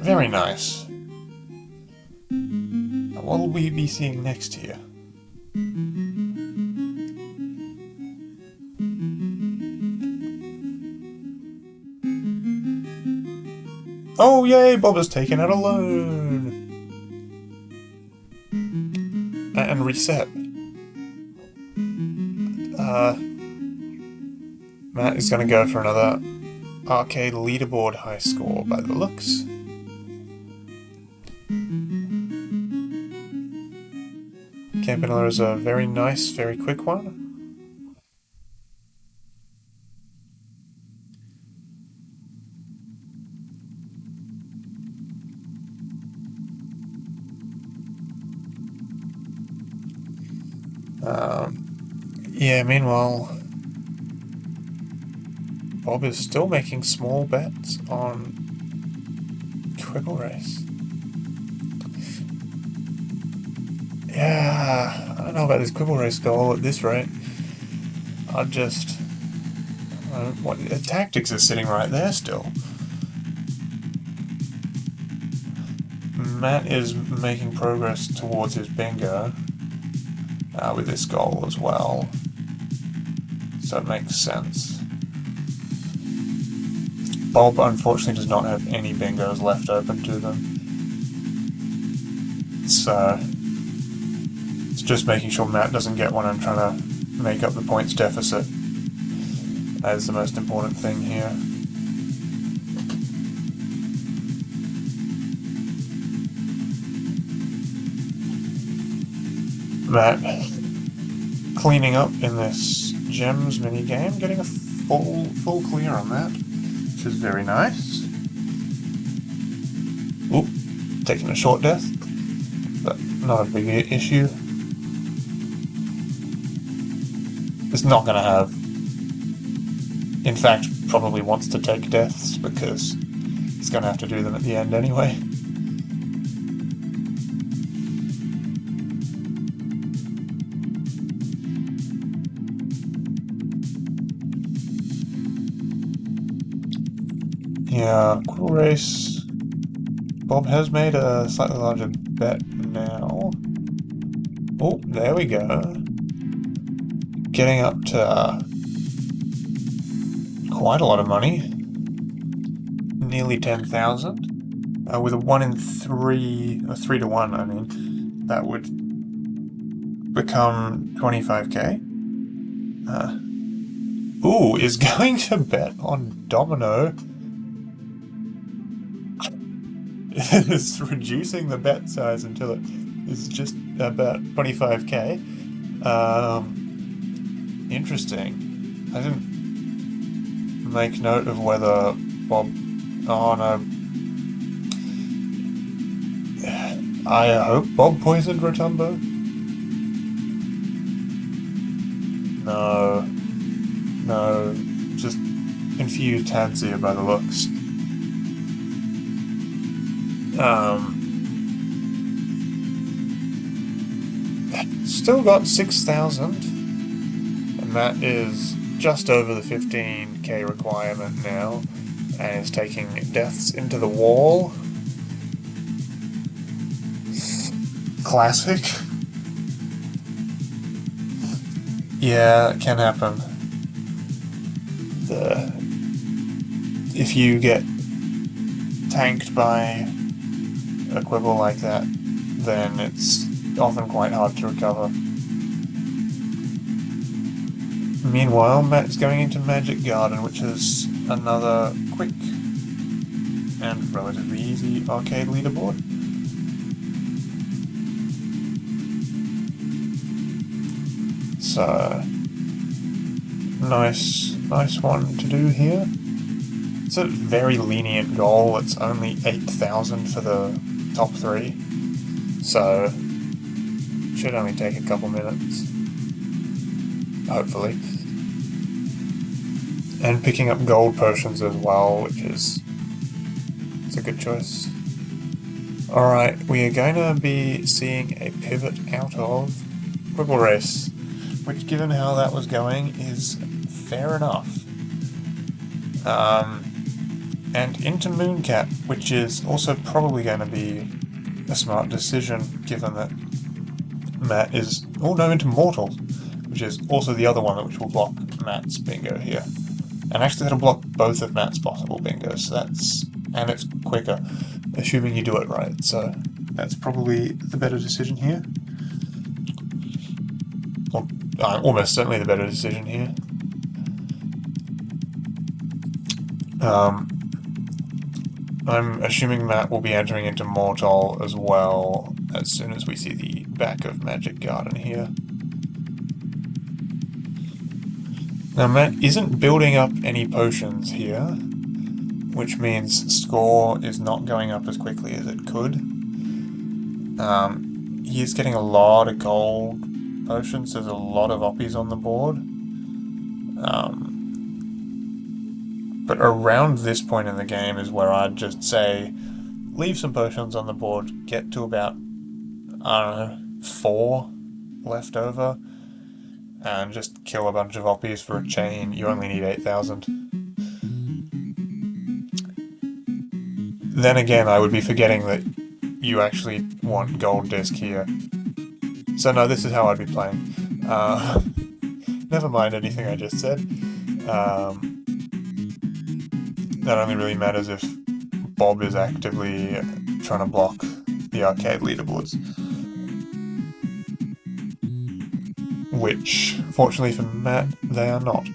Very nice. Now, what will we be seeing next here? Oh yay, Bob has taken out a loan! And reset. Matt is going to go for another arcade leaderboard high score by the looks. Campanella is a very nice, very quick one. Yeah, meanwhile, Bob is still making small bets on Quibble Race. Yeah, I don't know about this Quibble Race goal at this rate. I'd just... what, the tactics are sitting right there still. Matt is making progress towards his bingo with this goal as well. So it makes sense. Bob unfortunately does not have any bingos left open to them. So it's just making sure Matt doesn't get one and trying to make up the points deficit. That is the most important thing here. Matt cleaning up in this gems minigame, getting a full clear on that, which is very nice. Oop, taking a short death, but not a big issue. It's not going to have... In fact, probably wants to take deaths because he's going to have to do them at the end anyway. Yeah, Quibble Race. Bob has made a slightly larger bet now. Oh, there we go. Getting up to quite a lot of money. Nearly 10,000. With a 1 in 3, or 3 to 1, I mean, that would become 25k. Ooh, is going to bet on Domino. It's reducing the bet size until it is just about 25k. Interesting. I didn't make note of whether Bob... Oh no. I hope Bob poisoned Rotumbo. No, just confused Tanzia by the looks. Still got 6,000, and that is just over the 15k requirement now, and is taking deaths into the wall. Classic. Yeah, it can happen. If you get tanked by a Quibble like that, then it's often quite hard to recover. Meanwhile, Matt's going into Magic Garden, which is another quick and relatively easy arcade leaderboard. So, nice one to do here. It's a very lenient goal. It's only 8,000 for the top 3, so should only take a couple minutes, hopefully. And picking up gold potions as well, which is it's a good choice. Alright, we are going to be seeing a pivot out of Quibble Race, which, given how that was going, is fair enough. And into Mooncap, which is also probably going to be a smart decision, given that Matt is... Oh no, into Mortal, which is also the other one which will block Matt's bingo here. And actually that'll block both of Matt's possible bingos, so that's... And it's quicker, assuming you do it right, so that's probably the better decision here. Or, almost certainly the better decision here. I'm assuming Matt will be entering into Mortal as well as soon as we see the back of Magic Garden here. Now Matt isn't building up any potions here, which means score is not going up as quickly as it could. He is getting a lot of gold potions. There's a lot of oppies on the board. But around this point in the game is where I'd just say, leave some potions on the board, get to about, I don't know, 4 left over, and just kill a bunch of oppies for a chain. You only need 8,000. Then again, I would be forgetting that you actually want gold disc here. So no, this is how I'd be playing. Never mind anything I just said. That only really matters if Bob is actively trying to block the arcade leaderboards. Which, fortunately for Matt, they are not.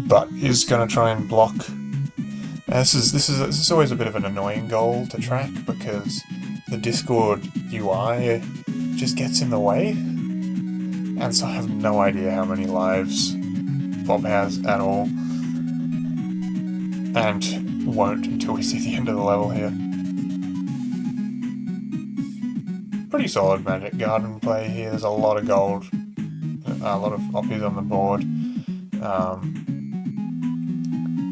But is going to try and block. This is always a bit of an annoying goal to track because the Discord UI just gets in the way, and so I have no idea how many lives Bob has at all, and won't until we see the end of the level here. Pretty solid Magic Garden play here. There's a lot of gold, a lot of oppies on the board.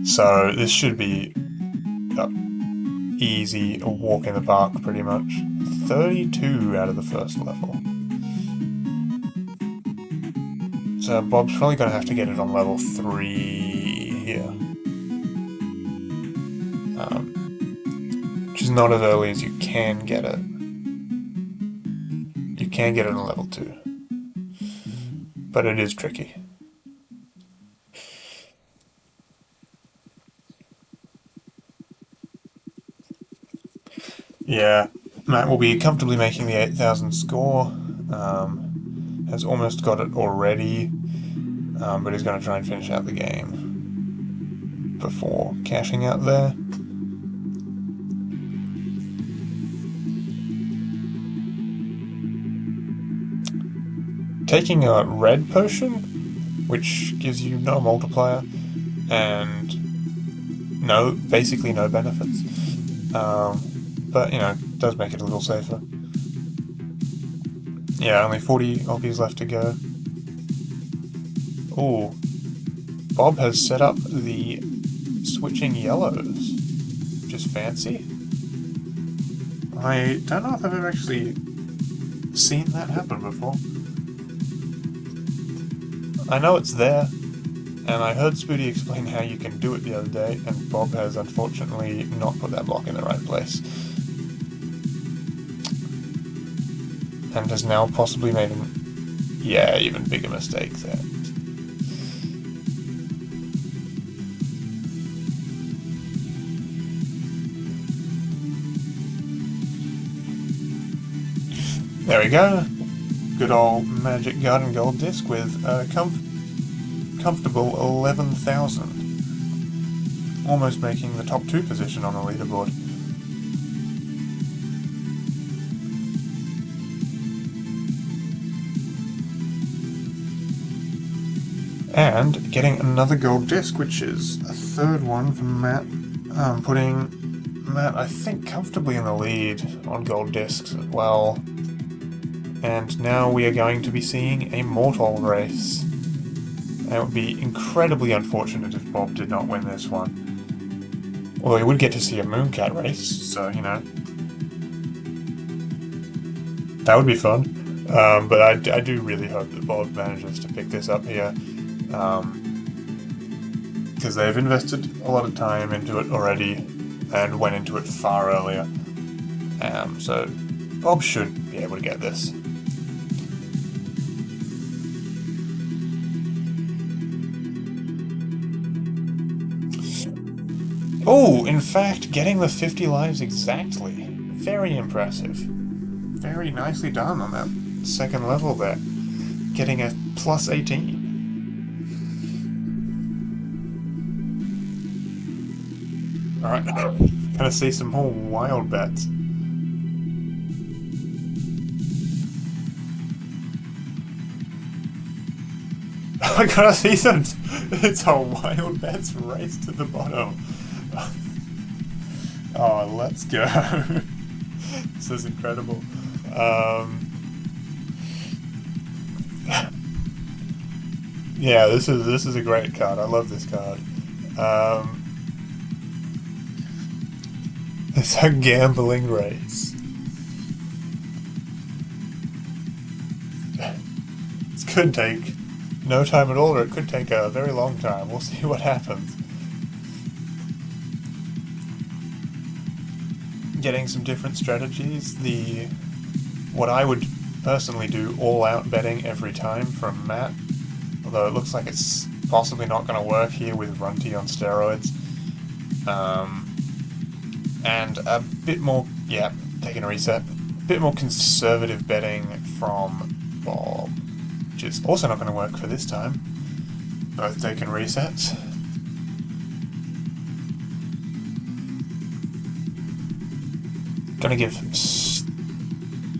So this should be easy, a walk in the park pretty much. 32 out of the first level. So Bob's probably going to have to get it on level 3 here. Which is not as early as you can get it. You can get it on level 2. But it is tricky. Yeah, Matt will be comfortably making the 8,000 score. Has almost got it already, but he's going to try and finish out the game before cashing out there. Taking a red potion, which gives you no multiplier and basically no benefits. But, you know, does make it a little safer. Yeah, only 40 oppies left to go. Ooh. Bob has set up the switching yellows, which is fancy. I don't know if I've ever actually seen that happen before. I know it's there, and I heard Spoody explain how you can do it the other day, and Bob has unfortunately not put that block in the right place. And has now possibly made an even bigger mistake there. There we go. Good old Magic Garden Gold Disc with a comfortable 11,000. Almost making the top 2 position on the leaderboard. And getting another gold disc, which is a 3rd one from Matt, putting Matt, I think, comfortably in the lead on gold discs as well. And now we are going to be seeing a mortal race. And it would be incredibly unfortunate if Bob did not win this one. Although he would get to see a Mooncat race, so, you know. That would be fun. But I do really hope that Bob manages to pick this up here. Because they've invested a lot of time into it already and went into it far earlier. So Bob should be able to get this. Oh, in fact, getting the 50 lives exactly. Very impressive. Very nicely done on that 2nd level there. Getting a plus 18. Alright, gonna see some more wild bets. I gotta see some. It's a wild bets race to the bottom. Oh, let's go. This is incredible. Yeah, this is a great card. I love this card. It's a gambling race. This could take no time at all, or it could take a very long time. We'll see what happens. Getting some different strategies. What I would personally do, all-out betting every time from Matt. Although it looks like it's possibly not going to work here with Runty on steroids. And a bit more, yeah, taking a reset. A bit more conservative betting from Bob, which is also not going to work for this time. Both taking resets. Gonna give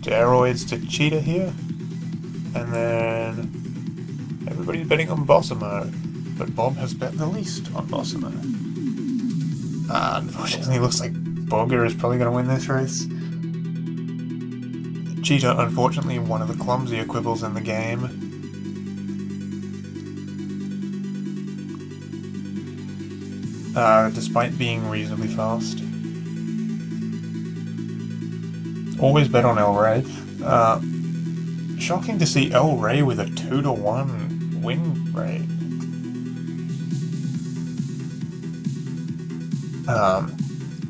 steroids to Cheetah here. And then everybody's betting on Bossimo, but Bob has bet the least on Bossimo. Unfortunately, it looks like Bogger is probably going to win this race. Cheetah, unfortunately, one of the clumsier Quibbles in the game. Despite being reasonably fast. Always bet on El Rey. Shocking to see El Rey with a 2-to-1 win rate.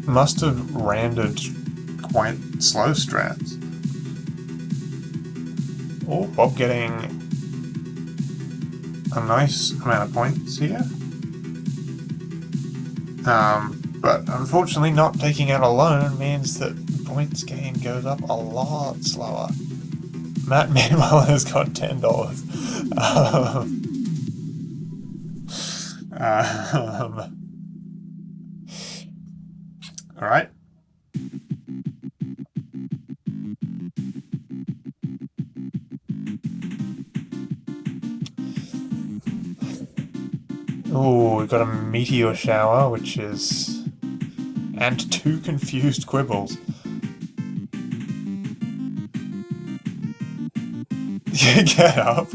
Must have randed quite slow strats. Oh, Bob getting a nice amount of points here. But unfortunately not taking out a loan means that points gain goes up a lot slower. Matt, meanwhile, has got $10. Alright. Oh, we've got a meteor shower, which is... and 2 confused Quibbles. Get up.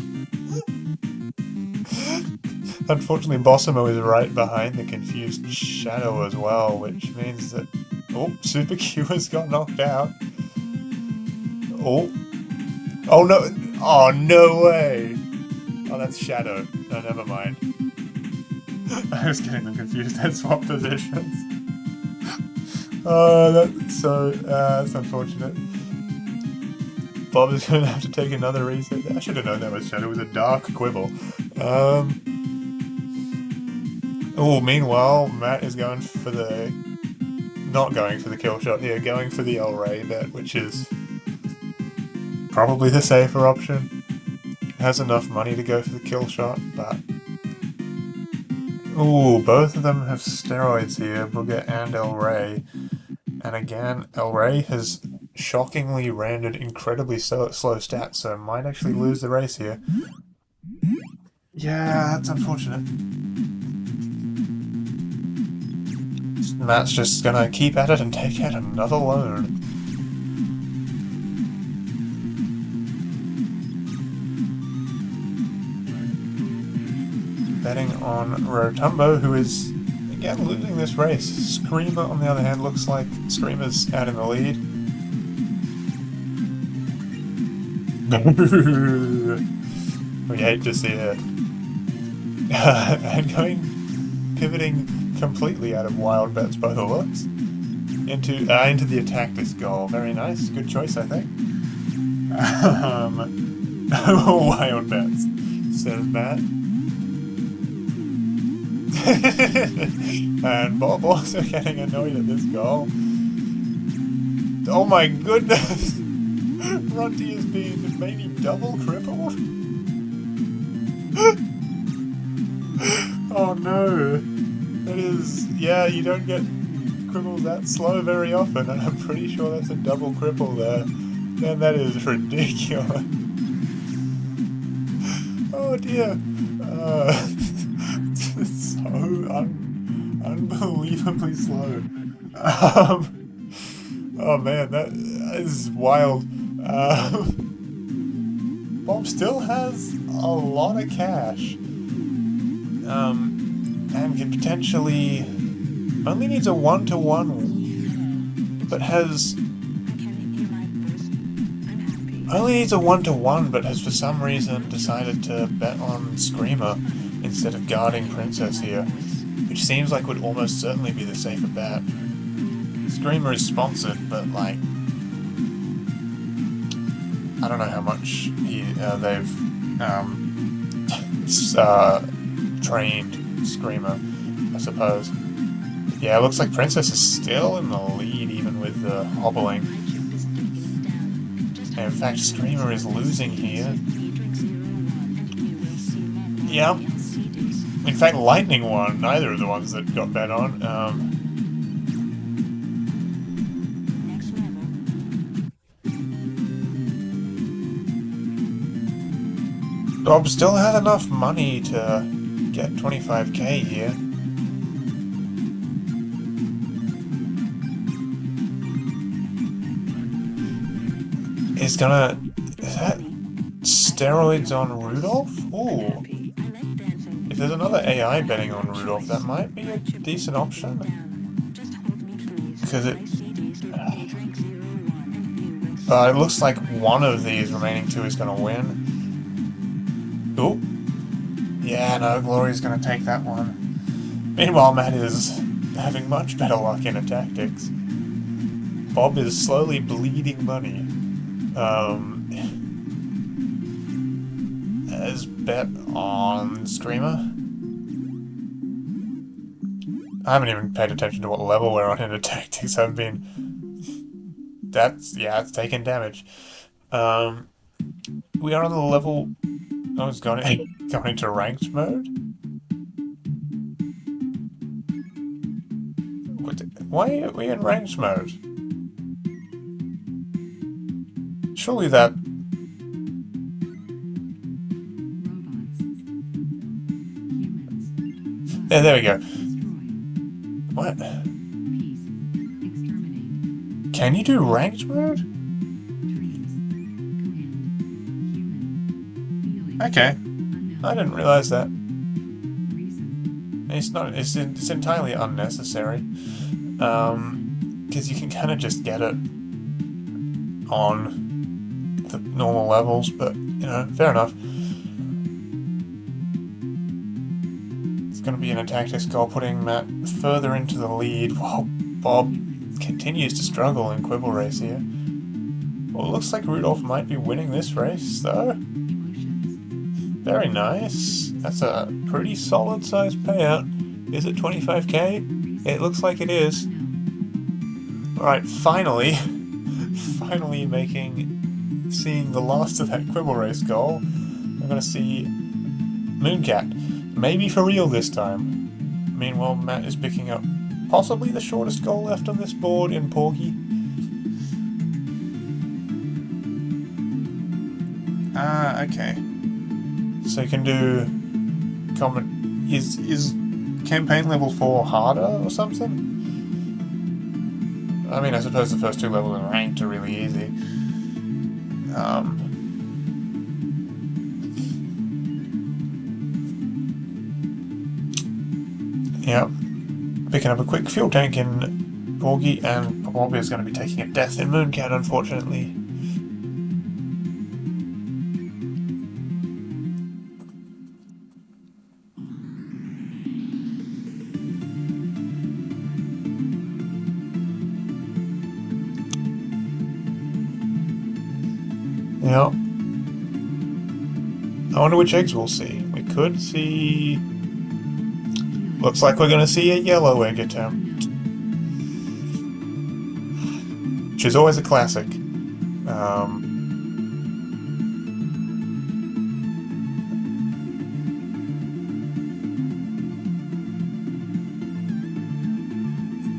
Unfortunately, Bossimo is right behind the confused Shadow as well, which means that... oh, Super Q has got knocked out. Oh. Oh, no. Oh, no way. Oh, that's Shadow. No, never mind. I was getting them confused. They swapped positions. Oh, that's unfortunate. Bob is going to have to take another reset. I should have known that was Shadow. It was a dark Quibble. Oh, meanwhile, Matt is going for the... not going for the kill shot here, going for the El Rey bet, which is probably the safer option. Has enough money to go for the kill shot, but... ooh, both of them have steroids here, Booger and El Rey. And again, El Rey has shockingly randed incredibly slow stats, so might actually lose the race here. Yeah, that's unfortunate. Matt's just gonna keep at it and take out another loan. Betting on Rotumbo, who is, again, losing this race. Screamer, on the other hand, looks like Screamer's out in the lead. We hate to see it. And pivoting completely out of wild bets by the looks into the attack this goal. Very nice, good choice, I think. Wild bets, says Matt. And Bob also getting annoyed at this goal. Oh my goodness! Runty is being maybe double crippled? Oh no! That is... yeah, you don't get cripples that slow very often, and I'm pretty sure that's a double cripple there. Man, that is ridiculous. Oh dear. So unbelievably slow. Oh man, that is wild. Bob still has a lot of cash. And can potentially only needs a 1-to-1, but has for some reason decided to bet on Screamer instead of guarding Princess here, which seems like would almost certainly be the safer bet. Screamer is sponsored, but like I don't know how much they've trained Screamer, I suppose. Yeah, it looks like Princess is still in the lead even with the hobbling. And in fact, Screamer is losing here. Yeah. In fact, Lightning won, neither of the ones that got bet on. Bob still had enough money to get 25k here. Is that steroids on Rudolph? Ooh. If there's another AI betting on Rudolph, that might be a decent option. Because it looks like one of these remaining two is going to win. Ooh. Yeah, no, Glory's going to take that one. Meanwhile, Matt is having much better luck in her tactics. Bob is slowly bleeding money. As bet on Screamer. I haven't even paid attention to what level we're on in the tactics. I've been... it's taking damage. We are on the level... I was going into ranked mode? Why are we in ranked mode? Surely that... there we go. What? Can you do ranked mode? Okay. I didn't realize that. It's entirely unnecessary. Because you can kind of just get it on the normal levels, but, you know, fair enough. It's going to be an tactics goal, putting Matt further into the lead while Bob continues to struggle in Quibble Race here. Well, it looks like Rudolph might be winning this race, though. Very nice. That's a pretty solid sized payout. Is it 25k? It looks like it is. Alright, finally seeing the last of that Quibble Race goal. I'm gonna see Mooncat. Maybe for real this time. Meanwhile, Matt is picking up possibly the shortest goal left on this board in Porgy. Okay. So you can do is campaign level 4 harder or something? I mean, I suppose the first two levels in ranked are really easy. Yeah. Picking up a quick fuel tank in Porgy, and Bobby is going to be taking a death in Mooncat, unfortunately. Yeah. I wonder which eggs we'll see. We could see... Looks like we're going to see a yellow egg attempt. Which is always a classic.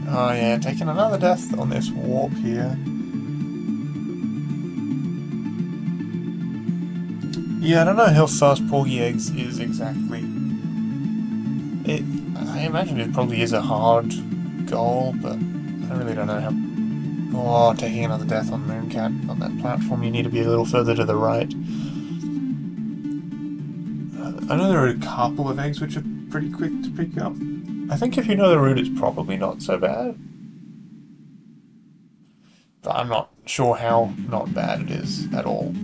Oh yeah, taking another death on this warp here. Yeah, I don't know how fast Porgy Eggs is exactly. I imagine it probably is a hard goal, but I really don't know how... Oh, taking another death on Mooncat on that platform, you need to be a little further to the right. I know there are a couple of eggs which are pretty quick to pick up. I think if you know the route, it's probably not so bad. But I'm not sure how not bad it is at all.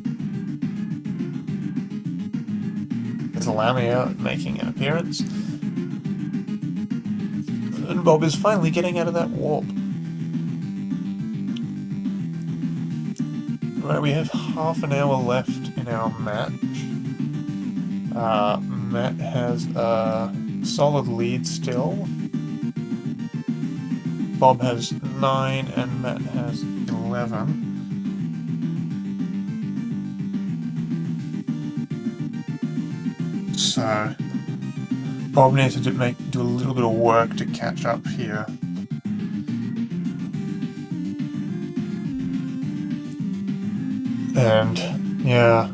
It's Lamia making an appearance. And Bob is finally getting out of that warp. Right, we have half an hour left in our match. Matt has a solid lead still. Bob has 9 and Matt has 11. So Bob needs to do a little bit of work to catch up here. And yeah,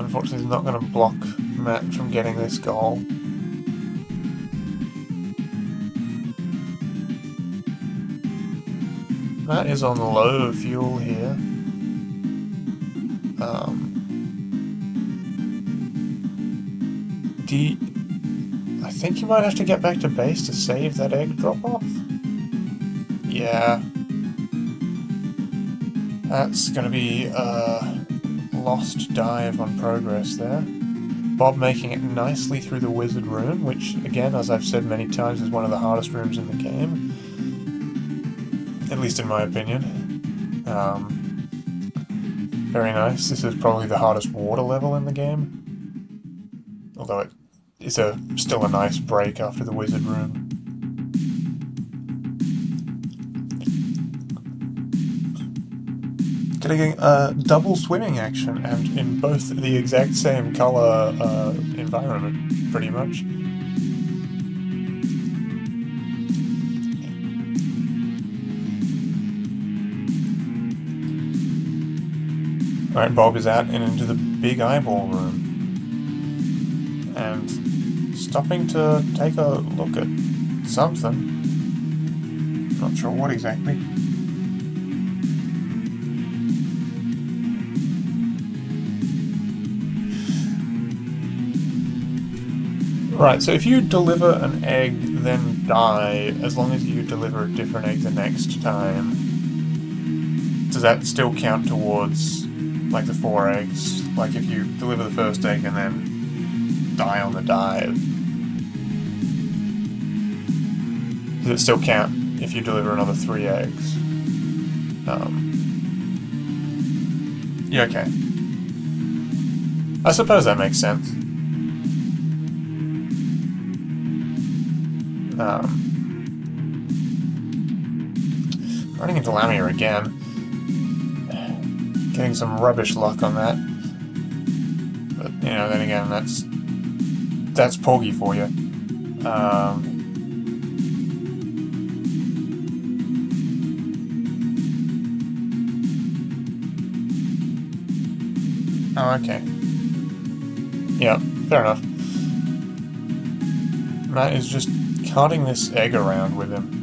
unfortunately, he's not going to block Matt from getting this goal. Matt is on low fuel here. I think you might have to get back to base to save that egg drop-off. Yeah. That's going to be a lost dive on progress there. Bob making it nicely through the wizard room, which, again, as I've said many times, is one of the hardest rooms in the game. At least in my opinion. Very nice. This is probably the hardest water level in the game. Although it is still a nice break after the wizard room. Getting double swimming action, and in both the exact same color environment, pretty much. Alright, Bob is out and into the big eyeball room. And stopping to take a look at something. Not sure what exactly. Right, so if you deliver an egg, then die, as long as you deliver a different egg the next time, does that still count towards, like, the 4 eggs? Like, if you deliver the first egg and then die on the dive, does it still count if you deliver another 3 eggs? Yeah, okay. I suppose that makes sense. Running into Lamia again. Getting some rubbish luck on that. But, you know, then again, that's Porgy for you. Oh, okay. Yeah, fair enough. Matt is just carting this egg around with him.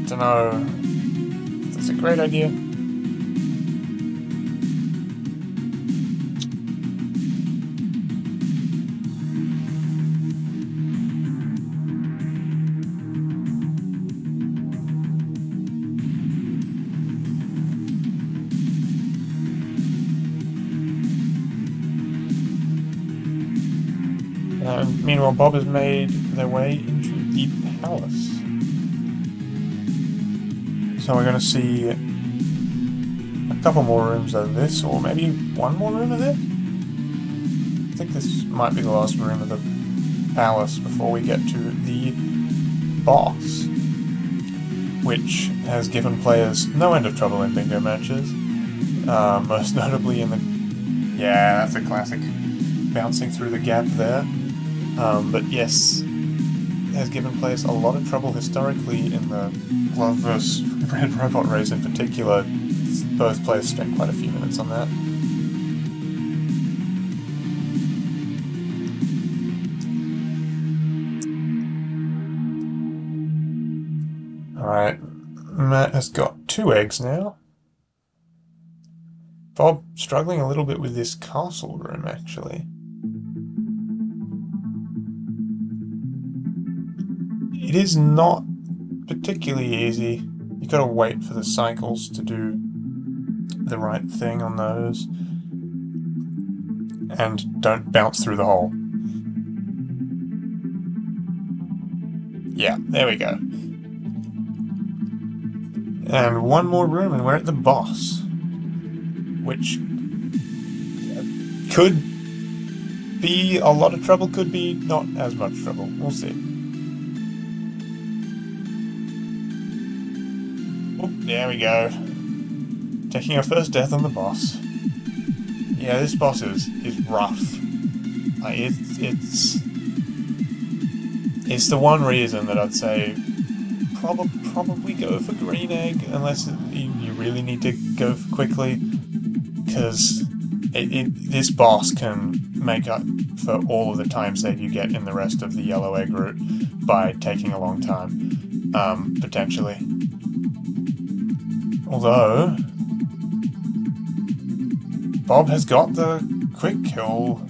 Dunno if that's a great idea. Meanwhile, Bob has made their way into the palace. So we're going to see a couple more rooms of this, or maybe one more room of this? I think this might be the last room of the palace before we get to the boss, which has given players no end of trouble in bingo matches. Most notably in the... Yeah, that's a classic. Bouncing through the gap there. But yes, has given players a lot of trouble historically in the Glove vs. Red Robot race in particular. Both players spent quite a few minutes on that. Alright, Matt has got 2 eggs now. Bob struggling a little bit with this castle room, actually. It is not particularly easy. You gotta wait for the cycles to do the right thing on those. And don't bounce through the hole. Yeah, there we go. And one more room and we're at the boss. Which could be a lot of trouble, could be not as much trouble. We'll see. Oh, there we go. Taking our first death on the boss. Yeah, this boss is rough. Like, it's the one reason that I'd say probably go for green egg, unless you really need to go quickly, because this boss can make up for all of the time save you get in the rest of the yellow egg route by taking a long time, potentially. Although Bob has got the quick kill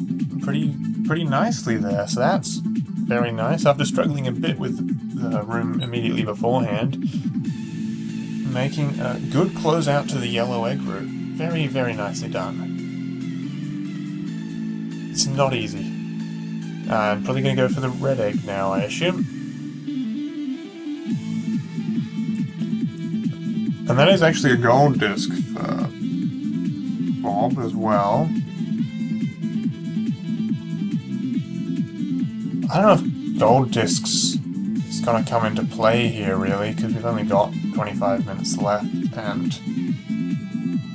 pretty nicely there, so that's very nice. After struggling a bit with the room immediately beforehand, making a good closeout to the yellow egg route. Very, very nicely done. It's not easy. I'm probably going to go for the red egg now, I assume. And that is actually a gold disc for Bob as well. I don't know if gold discs is going to come into play here, really, because we've only got 25 minutes left, and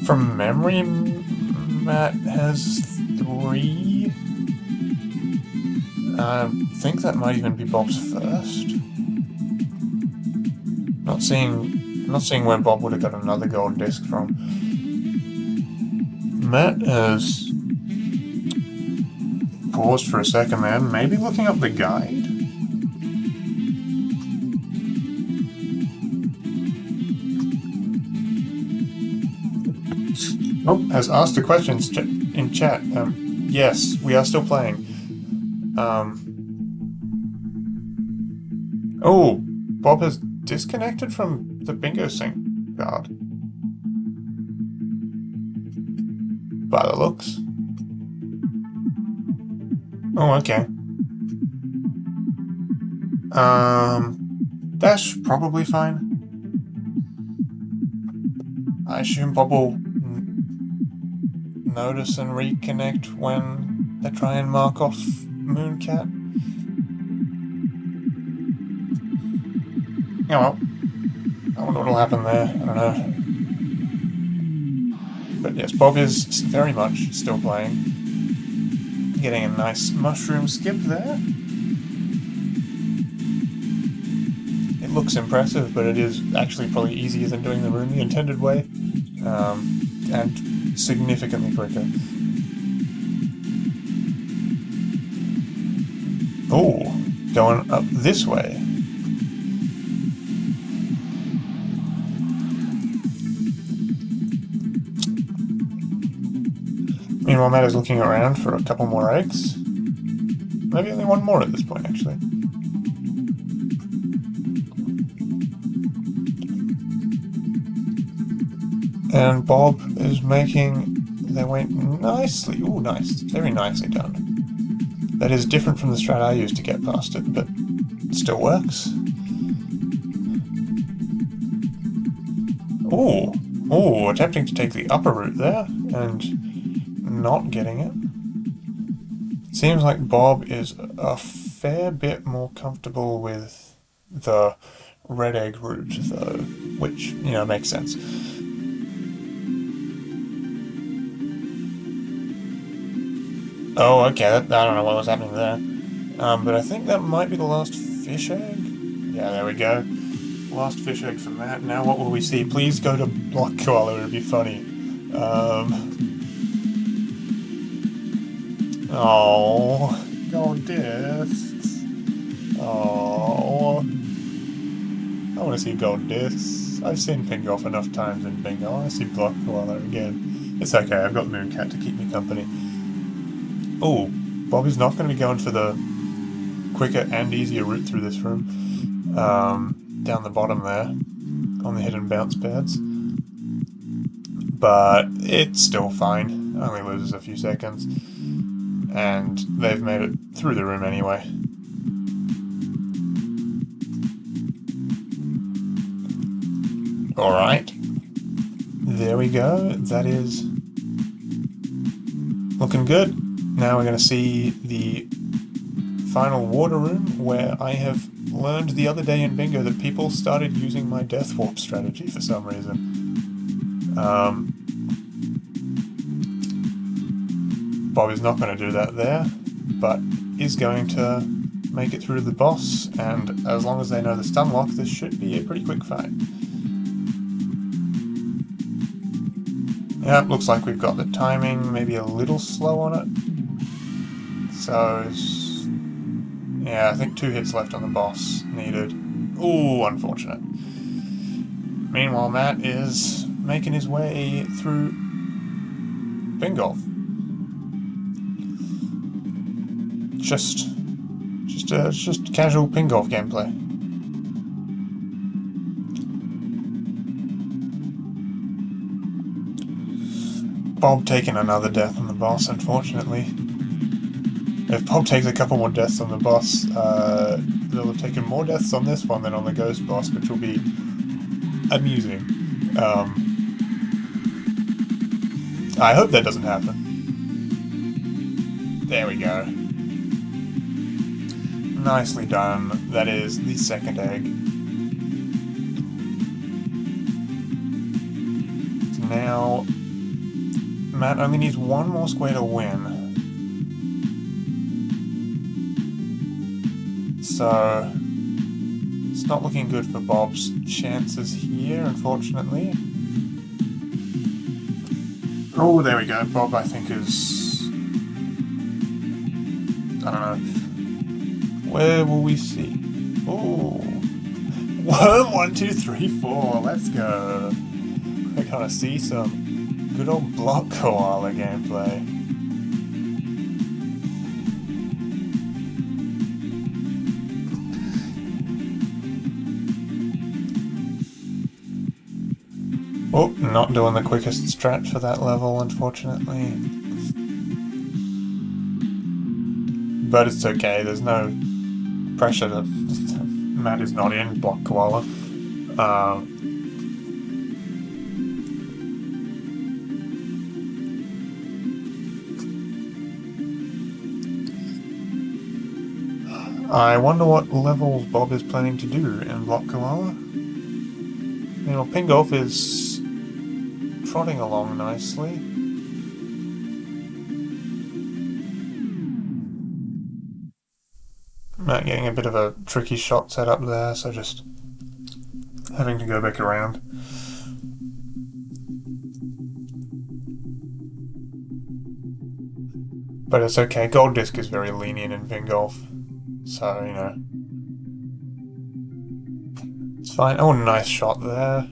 from memory, Matt has 3. I think that might even be Bob's first. Not seeing where Bob would have got another gold disc from. Matt has paused for a second there, maybe looking up the guide. Oh, has asked a question in chat. Yes, we are still playing. Oh, Bob has disconnected from the bingo sync card. By the looks. Oh, okay. That's probably fine. I assume Bob will notice and reconnect when they try and mark off Mooncat. Yeah, well, I wonder what'll happen there. I don't know. But yes, Bob is very much still playing. Getting a nice mushroom skip there. It looks impressive, but it is actually probably easier than doing the room the intended way. And significantly quicker. Oh, going up this way. Meanwhile, Matt is looking around for a couple more eggs. Maybe only one more at this point, actually. And Bob is making their way nicely. Ooh, nice. Very nicely done. That is different from the strat I used to get past it, but it still works. Ooh. Ooh, attempting to take the upper route there, and not getting it. Seems like Bob is a fair bit more comfortable with the red egg route, though, which, you know, makes sense. Oh, okay, I don't know what was happening there. But I think that might be the last fish egg. Yeah, there we go. Last fish egg for Matt. Now what will we see? Please go to Block Koala, it would be funny. Oh, gold discs. Oh, I want to to see gold discs. I've seen ping golf enough times in bingo. I want to see block koala again. It's okay, I've got Mooncat to keep me company. Oh, Bobby's not going to be going for the quicker and easier route through this room. Down the bottom there, on the hidden bounce pads. But it's still fine. Only loses a few seconds. And they've made it through the room anyway. Alright. There we go. That is looking good. Now we're going to see the final water room, where I have learned the other day in bingo that people started using my death warp strategy for some reason. Bob is not going to do that there, but is going to make it through to the boss, and as long as they know the stun lock, this should be a pretty quick fight. Yeah, looks like we've got the timing maybe a little slow on it. So, yeah, I think 2 hits left on the boss needed. Ooh, unfortunate. Meanwhile, Matt is making his way through bingo. Just casual ping golf gameplay. Bob taking another death on the boss, unfortunately. If Bob takes a couple more deaths on the boss, they'll have taken more deaths on this one than on the ghost boss, which will be amusing. I hope that doesn't happen. There we go. Nicely done. That is the second egg. So now, Matt only needs one more square to win. So, it's not looking good for Bob's chances here, unfortunately. Oh, there we go. Bob, I think, is... I don't know. Where will we see? Oh, 1, 2, 3, 4. Let's go. We're gonna see some good old block koala gameplay. Oh, not doing the quickest strat for that level, unfortunately. But it's okay, there's no pressure to... Matt is not in block koala. I wonder what levels Bob is planning to do in block koala. You know, ping golf is trotting along nicely. Matt getting a bit of a tricky shot set up there, so just having to go back around. But it's okay, gold disc is very lenient in ping golf, so, you know. It's fine. Oh, nice shot there.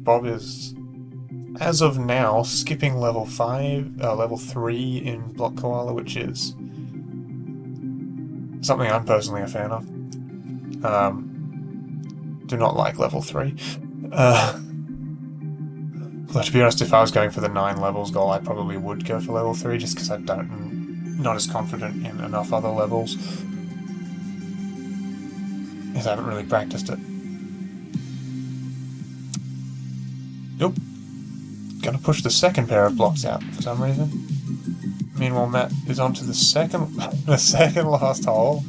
Bob is, as of now, skipping level 3 in block koala, which is something I'm personally a fan of. Do not like level 3. But to be honest, if I was going for the 9 levels goal, I probably would go for level 3, just because I'm not as confident in enough other levels. Because I haven't really practiced it. Nope. Gonna push the second pair of blocks out for some reason. Meanwhile, Matt is on to the second last hole.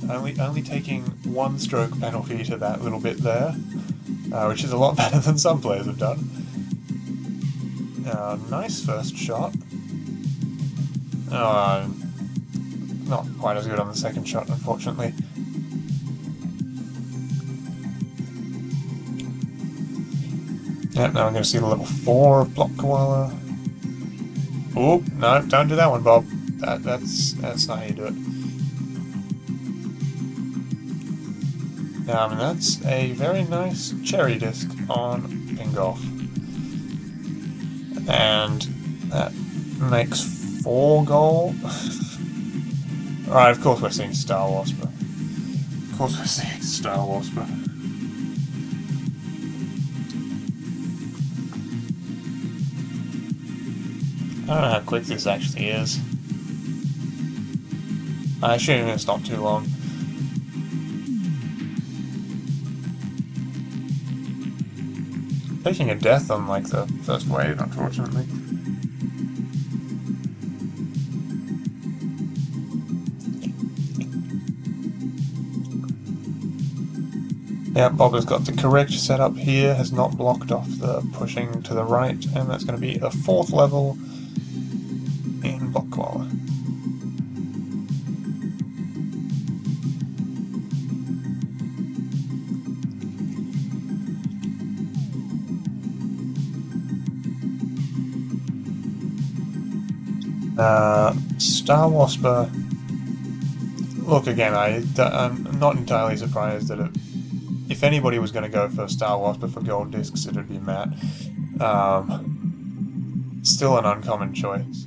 Only taking 1 stroke penalty to that little bit there, which is a lot better than some players have done. Nice first shot. Not quite as good on the second shot, unfortunately. Yep, now I'm going to see the level 4 of block koala. Oh, no, don't do that one, Bob. That's not how you do it. And that's a very nice cherry disc on ping golf. And that makes 4 gold. Alright, of course we're seeing Star Wasper. Of course we're seeing Star Wasper. I don't know how quick this actually is. I assume it's not too long. Taking a death on like the first wave, unfortunately. Yeah, Bob has got the correct setup here, has not blocked off the pushing to the right, and that's going to be a 4th level in block koala. Star Wasper. Look, again, I'm not entirely surprised that if anybody was going to go for Star Wasper for gold discs, it would be Matt. Still an uncommon choice.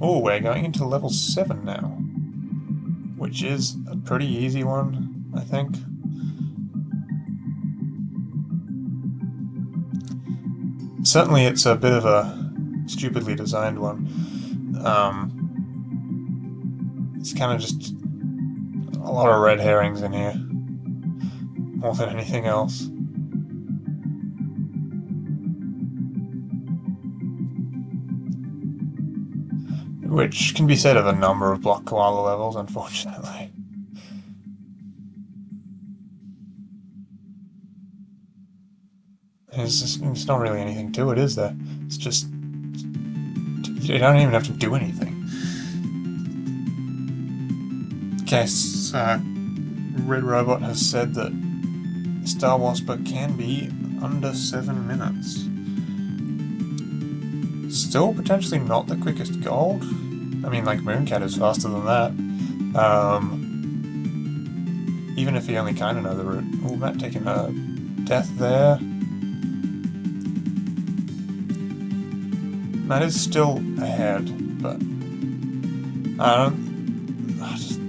Oh, we're going into level 7 now, which is a pretty easy one, I think. Certainly it's a bit of a stupidly designed one. It's kind of just a lot of red herrings in here, more than anything else. Which can be said of a number of block koala levels, unfortunately. There's not really anything to it, is there? It's just... you don't even have to do anything. Okay, Red Robot has said that Star Wasper can be under 7 minutes. Still potentially not the quickest gold. I mean, like, Mooncat is faster than that. Even if you only kind of know the route. Oh, Matt taking a death there. Matt is still ahead, but I don't...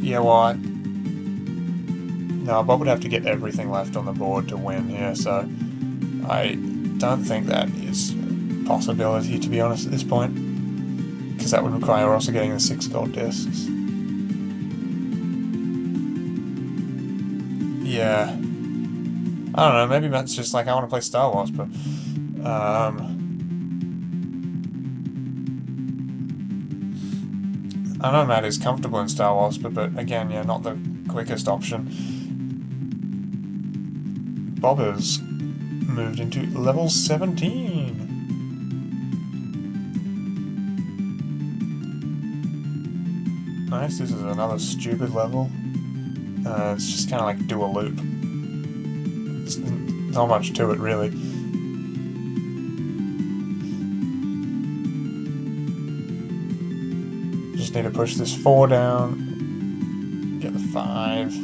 yeah, well, no, Bob would have to get everything left on the board to win here, so I don't think that is a possibility, to be honest, at this point, because that would require also getting the 6 gold discs. Yeah. I don't know, maybe Matt's just like, I want to play Star Wars, but I know Matt is comfortable in Star Wars, but again, yeah, not the quickest option. Bob has moved into level 17. Nice, this is another stupid level. It's just kind of like do a loop. There's not much to it, really. Just need to push this 4 down, get the 5.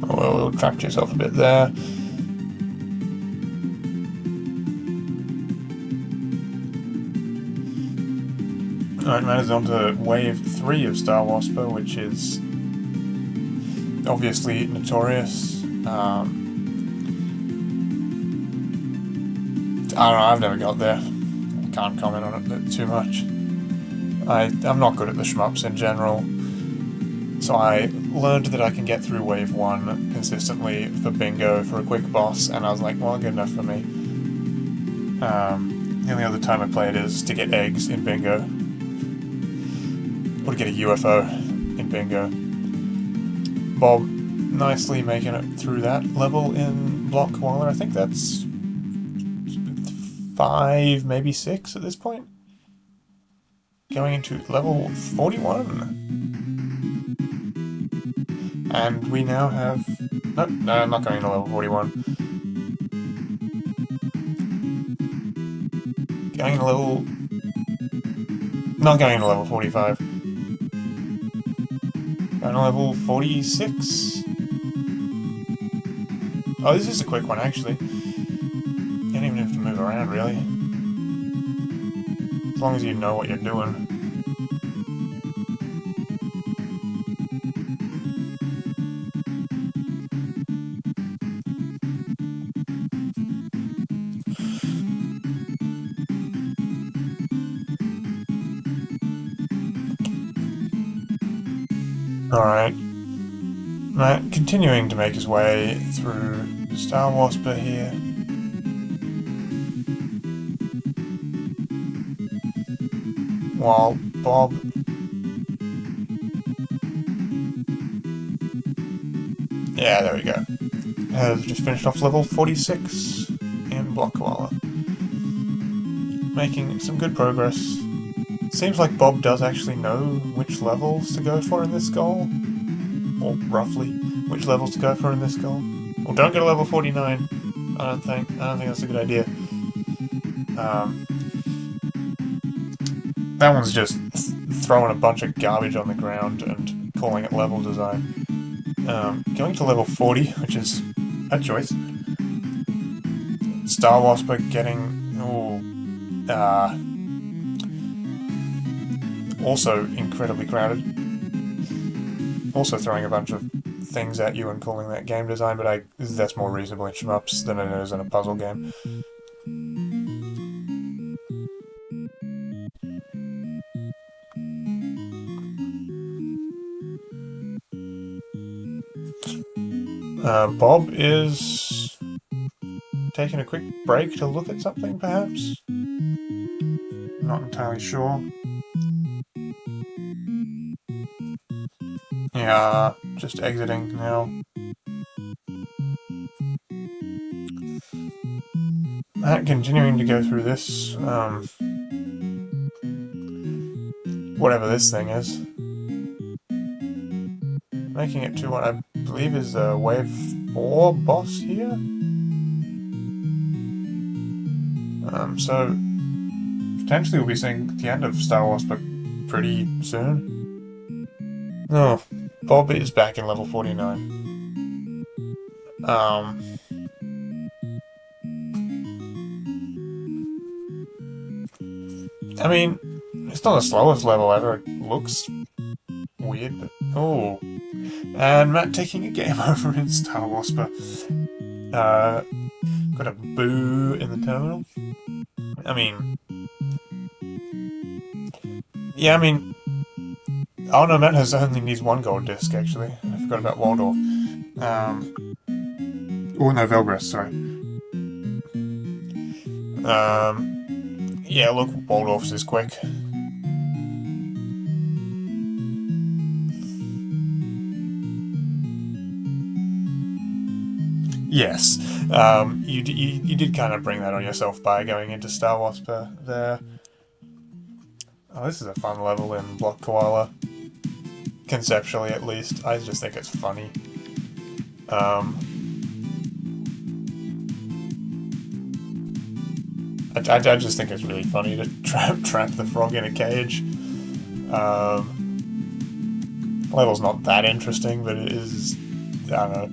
Oh, well, trapped yourself a bit there. Alright, Matt is on to wave 3 of Star Wasper, which is obviously notorious. I don't know, I've never got there. I can't comment on it too much. I'm not good at the shmups in general, so I learned that I can get through wave 1 consistently for bingo for a quick boss, and I was like, well, good enough for me. The only other time I play it is to get eggs in bingo, or to get a UFO in bingo. Bob nicely making it through that level in block koala. I think that's 5, maybe 6 at this point. Going into level 41. And we now have... No, I'm not going to level 41. Going into level... Not going into level 45. Going to level 46. Oh, this is a quick one, actually. You don't even have to move around, really. As long as you know what you're doing. Alright. Matt continuing to make his way through Star Wasper here. While Bob... Yeah, there we go. Has just finished off level 46 in Block Koala. Making some good progress. Seems like Bob does actually know which levels to go for in this goal. Or roughly which levels to go for in this goal. Well, don't go to level 49. I don't think that's a good idea. That one's just throwing a bunch of garbage on the ground and calling it level design. Going to level 40, which is a choice. Star Wasper getting... also incredibly crowded. Also throwing a bunch of things at you and calling that game design, but that's more reasonable in shmups than it is in a puzzle game. Bob is taking a quick break to look at something, perhaps? Not entirely sure. Yeah, just exiting now. Matt continuing to go through this, whatever this thing is. Making it to what I believe is a Wave 4 boss here? So, potentially we'll be seeing the end of Star Wars, but pretty soon. Oh, Bob is back in level 49. I mean, it's not the slowest level ever. It looks weird, but... Oh. And Matt taking a game over in Star Wasper. Got a boo in the terminal. I mean... Yeah, I mean... Oh no, Matt has only needs one gold disc, actually. I forgot about Waldorf. Oh no, Velgress, sorry. Yeah, look, Waldorf's is quick. Yes, you did kind of bring that on yourself by going into Star Wasper there. Oh, this is a fun level in Block Koala. Conceptually, at least. I just think it's funny. I just think it's really funny to trap the frog in a cage. Level's not that interesting, but it is... I don't know.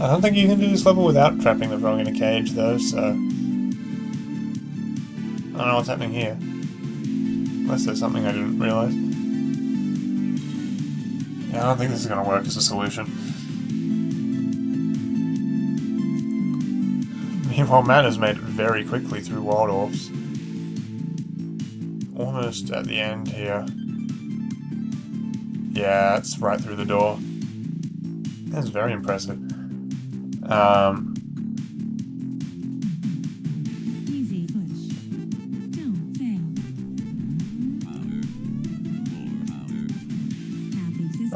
I don't think you can do this level without trapping the frog in a cage, though, so... I don't know what's happening here. Unless there's something I didn't realise. Yeah, I don't think this is going to work as a solution. Meanwhile, Matt has made it very quickly through Waldorf's. Almost at the end here. Yeah, it's right through the door. That's very impressive. Easy push. Don't fail.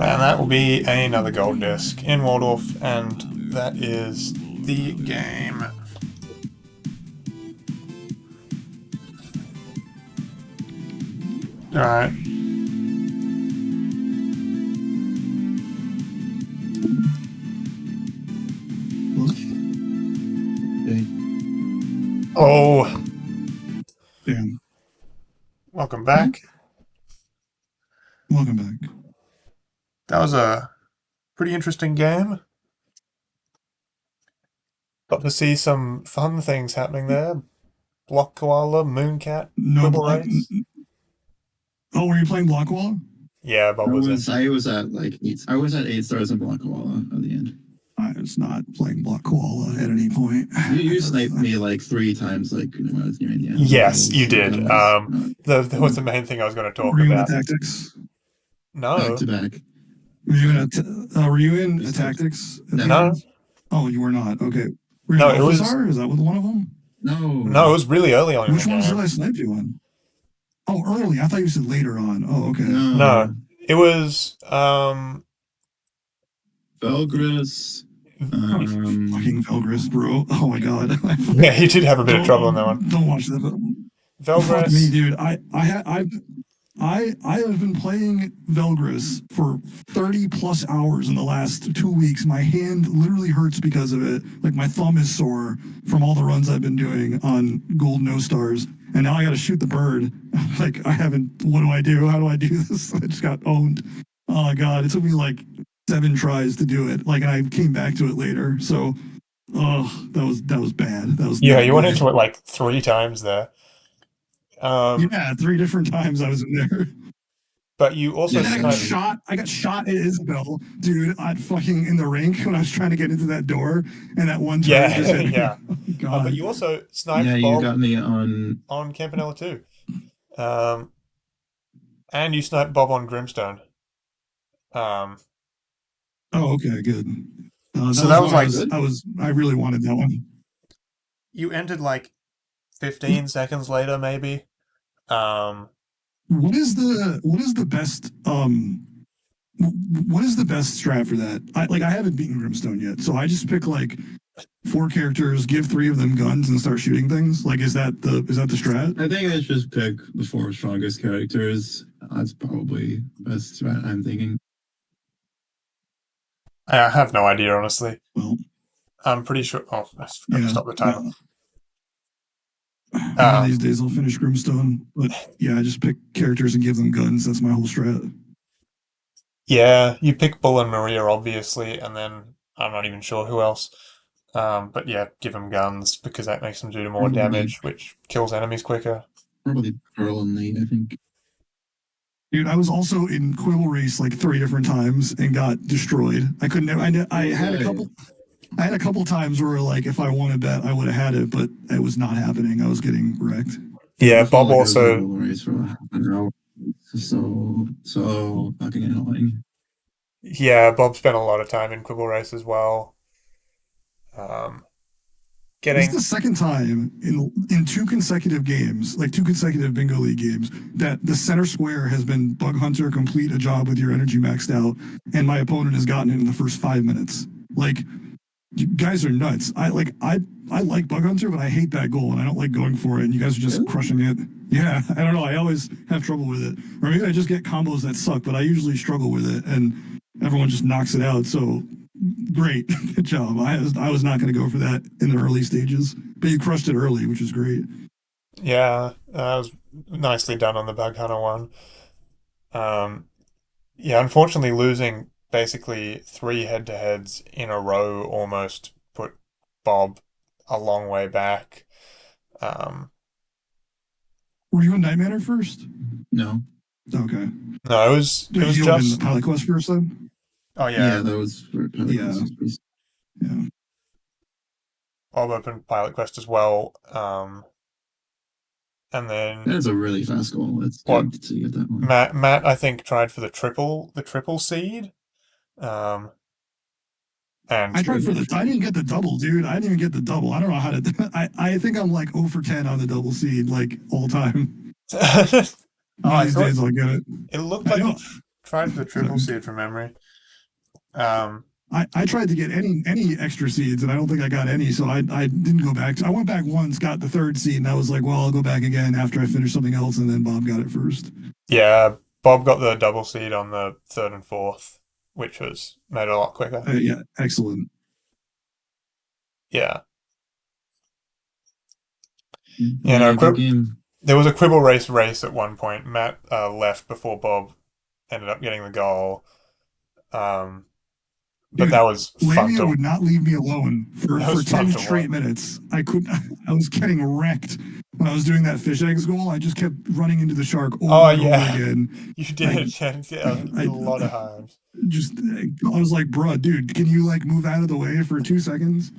And that will be another gold disc in Waldorf, and that is the game. Alright. Oh, Damn. welcome back. Welcome back. That was a pretty interesting game. Got to see some fun things happening there. Block Koala, Mooncat, No Quibble block. Race. Oh, were you playing block wall? Yeah, Bob was in. I was at like I was at 8 stars in Block Koala at the end. I was not playing block koala at any point. You sniped me like 3 times, like when I was nearing the end. Yes, you did. That That was the main thing I was going to talk Were you in the about. tactics? No, back to back. Were you in You said- tactics? At the No. end? Oh, you were not. Okay. Were you No, in it was- Alphazar? Is that one of them? no, it was really early on in Which the ones did game. I snipe you on? Oh, early. I thought you said later on. Oh, okay. No, it was Velgris. Fucking Velgris, bro. Oh my god. yeah, he did have a bit of trouble in that one. Don't watch that. Fuck me, Velgris. dude. I have been playing Velgris for 30 plus hours in the last 2 weeks. My hand literally hurts because of it. Like my thumb is sore from all the runs I've been doing on gold no stars. And now I gotta shoot the bird. Like what do I do? How do I do this? I just got owned. Oh my god. It took me like 7 tries to do it. Like, and I came back to it later. So that was bad. That was Yeah, not you went good. into it like 3 times there. Yeah, 3 different times I was in there. But you also And then sniped. I got shot at Isabel, dude. I fucking in the rink when I was trying to get into that door, and that one turret Yeah, just hit me. yeah. Oh, God. But you also sniped Yeah, you Bob got me on. Campanella too. And you sniped Bob on Grimstone. Oh, okay, good. So that was why like- I really wanted that one. You entered like 15 seconds later, maybe. What is the best what is the best strat for that? I haven't beaten Grimstone yet, so I just pick like 4 characters, give 3 of them guns, and start shooting things. Like, is that the strat? I think let's just pick the 4 strongest characters. That's probably the best strat I'm thinking. I have no idea, honestly. Well, I'm pretty sure. Oh, I forgot to stop the timer. One of these days I'll finish Grimstone, but yeah, I just pick characters and give them guns. That's my whole strat. Yeah, you pick Bull and Maria, obviously, and then I'm not even sure who else. But yeah, give them guns because that makes them do more Probably. damage, which kills enemies quicker. Probably Pearl and Nate, I think. Dude, I was also in Quibble Race like 3 different times and got destroyed. I couldn't. I had a couple. I had a couple times where like if I won a bet, I would have had it, but it was not happening. I was getting wrecked. Yeah, I felt Bob like I was also. in a race for half an hour. So fucking annoying. Yeah, Bob spent a lot of time in Quibble Race as well. This Getting is the second time in 2 consecutive games, like 2 consecutive bingo league games, that the center square has been Bug Hunter, complete a job with your energy maxed out, and my opponent has gotten it in the first 5 minutes. Like, you guys are nuts. I like Bug Hunter, but I hate that goal and I don't like going for it. And you guys are just Really? crushing it. Yeah, I don't know. I always have trouble with it, or maybe I just get combos that suck. But I usually struggle with it, and everyone just knocks it out. So great, good job. I was not going to go for that in the early stages, but you crushed it early, which is great. Yeah, that was nicely done on the Bug Hunter one. Yeah, unfortunately, losing basically 3 head-to-heads in a row almost put Bob a long way back. Were you a Nightmare first? No. Okay. No, it was Did you just. open the Pilot Quest first then? Oh Yeah, yeah, that was for Yeah. Yeah. Bob opened Pilot Quest as well. And then That is a really fast goal. It's What? good to get that one. Matt I think tried for the triple seed. And I tried for I didn't get the double, dude. I didn't even get the double. I don't know how to. I think I'm like 0 for 10 on the double seed, like all time. I One of these thought- days I'll get it. it looked I like you know. tried for the triple seed from memory. I tried to get any extra seeds, and I don't think I got any, so I didn't go back. I went back once, got the 3rd seed, and I was like, well, I'll go back again after I finish something else, and then Bob got it first. Yeah, Bob got the double seed on the 3rd and 4th, which was made it a lot quicker. Yeah, excellent. Yeah. Yeah, no, good game. there was a Quibble Race at one point. Matt left before Bob ended up getting the goal. But Dude, that was fun Lamia to would not leave me alone for That was fun 10 to straight watch. minutes. I was getting wrecked when I was doing that fish eggs goal. I just kept running into the shark over Oh and over yeah, again. you did. Yeah, I a lot of times. I was like, bruh, dude, can you like move out of the way for 2 seconds?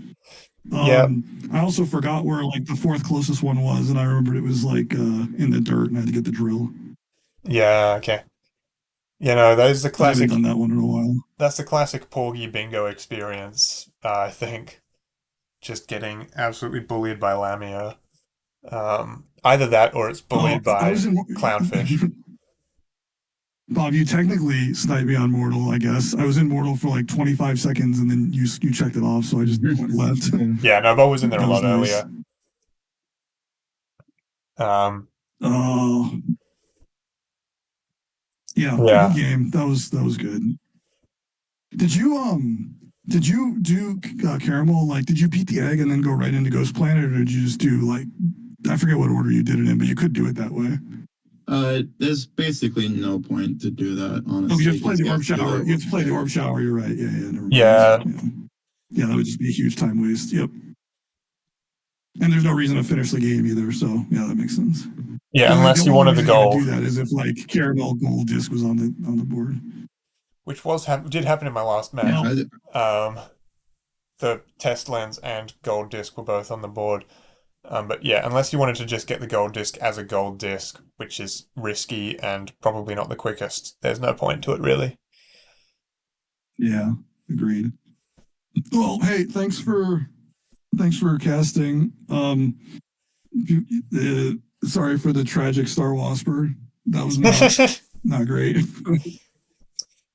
Yeah, I also forgot where like the fourth closest one was, and I remembered it was like in the dirt, and I had to get the drill. yeah, okay. You know, those the I haven't classic. done that one in a while. That's the classic Porgy Bingo experience. I think just getting absolutely bullied by Lamia. Either that or it's Oh, bullied I was by in. Clownfish. Bob, you technically sniped me on Mortal, I guess. I was in Mortal for like 25 seconds, and then you checked it off, so I just went left. Yeah, no, Bob was in there a That was lot nice. earlier. Um, Oh, yeah, yeah. good game. That was good. Did you do caramel? Like, did you beat the egg and then go right into Ghost Planet, or did you just do like, I forget what order you did it in, but you could do it that way. There's basically no point to do that, Oh, honestly. you have to play 'cause the you orb have to do shower. that You have to play the one. orb shower. You're right. Yeah, never mind. Yeah. Yeah, that would just be a huge time waste. Yep. And there's no reason to finish the game either. So yeah, that makes sense. Yeah, The unless you only wanted the reason you would goal, do that is if like caramel gold disc was on the board. which did happen in my last Yeah, match. I, The test lens and gold disc were both on the board. But yeah, unless you wanted to just get the gold disc as a gold disc, which is risky and probably not the quickest, there's no point to it really. Yeah, agreed. Well, hey, thanks for casting. Sorry for the tragic Star Wasper. That was not great.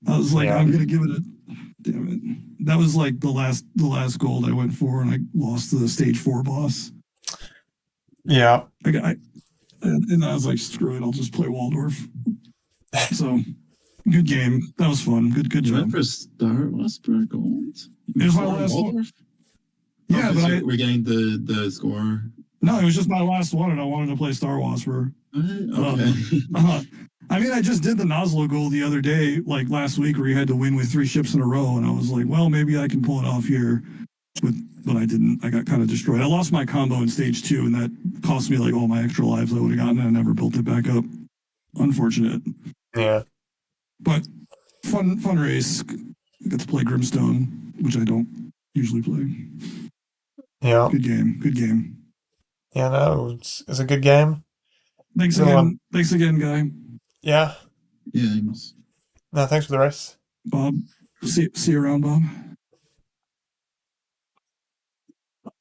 I was like, Yeah. I'm gonna give it a damn it. That was like the last gold I went for, and I lost to the stage 4 boss. Yeah. And I was like, screw it, I'll just play Waldorf. So good game. That was fun. Good you job. went for Star Whisper Gold? It was my Before last one. Waldorf? Yeah, Okay, but so we're getting the score. no, it was just my last one, and I wanted to play Star Wasper. Okay. I mean, I just did the Noslo goal the other day, like last week, where you had to win with 3 ships in a row, and I was like, well, maybe I can pull it off here, but I didn't. I got kind of destroyed. I lost my combo in stage 2, and that cost me like all my extra lives I would have gotten, and I never built it back up. Unfortunate. Yeah. But fun race. Got to play Grimstone, which I don't usually play. Yeah. Good game. Yeah, no, it's a good game. Thanks Good again. one. Thanks again, guy. Yeah. Yeah. No, thanks for the race. Bob. See you around, Bob.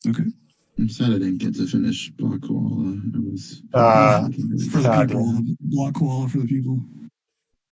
Okay. I'm sad I didn't get to finish Block Koala. I was For the Ah, people, dear. the block koala for the people.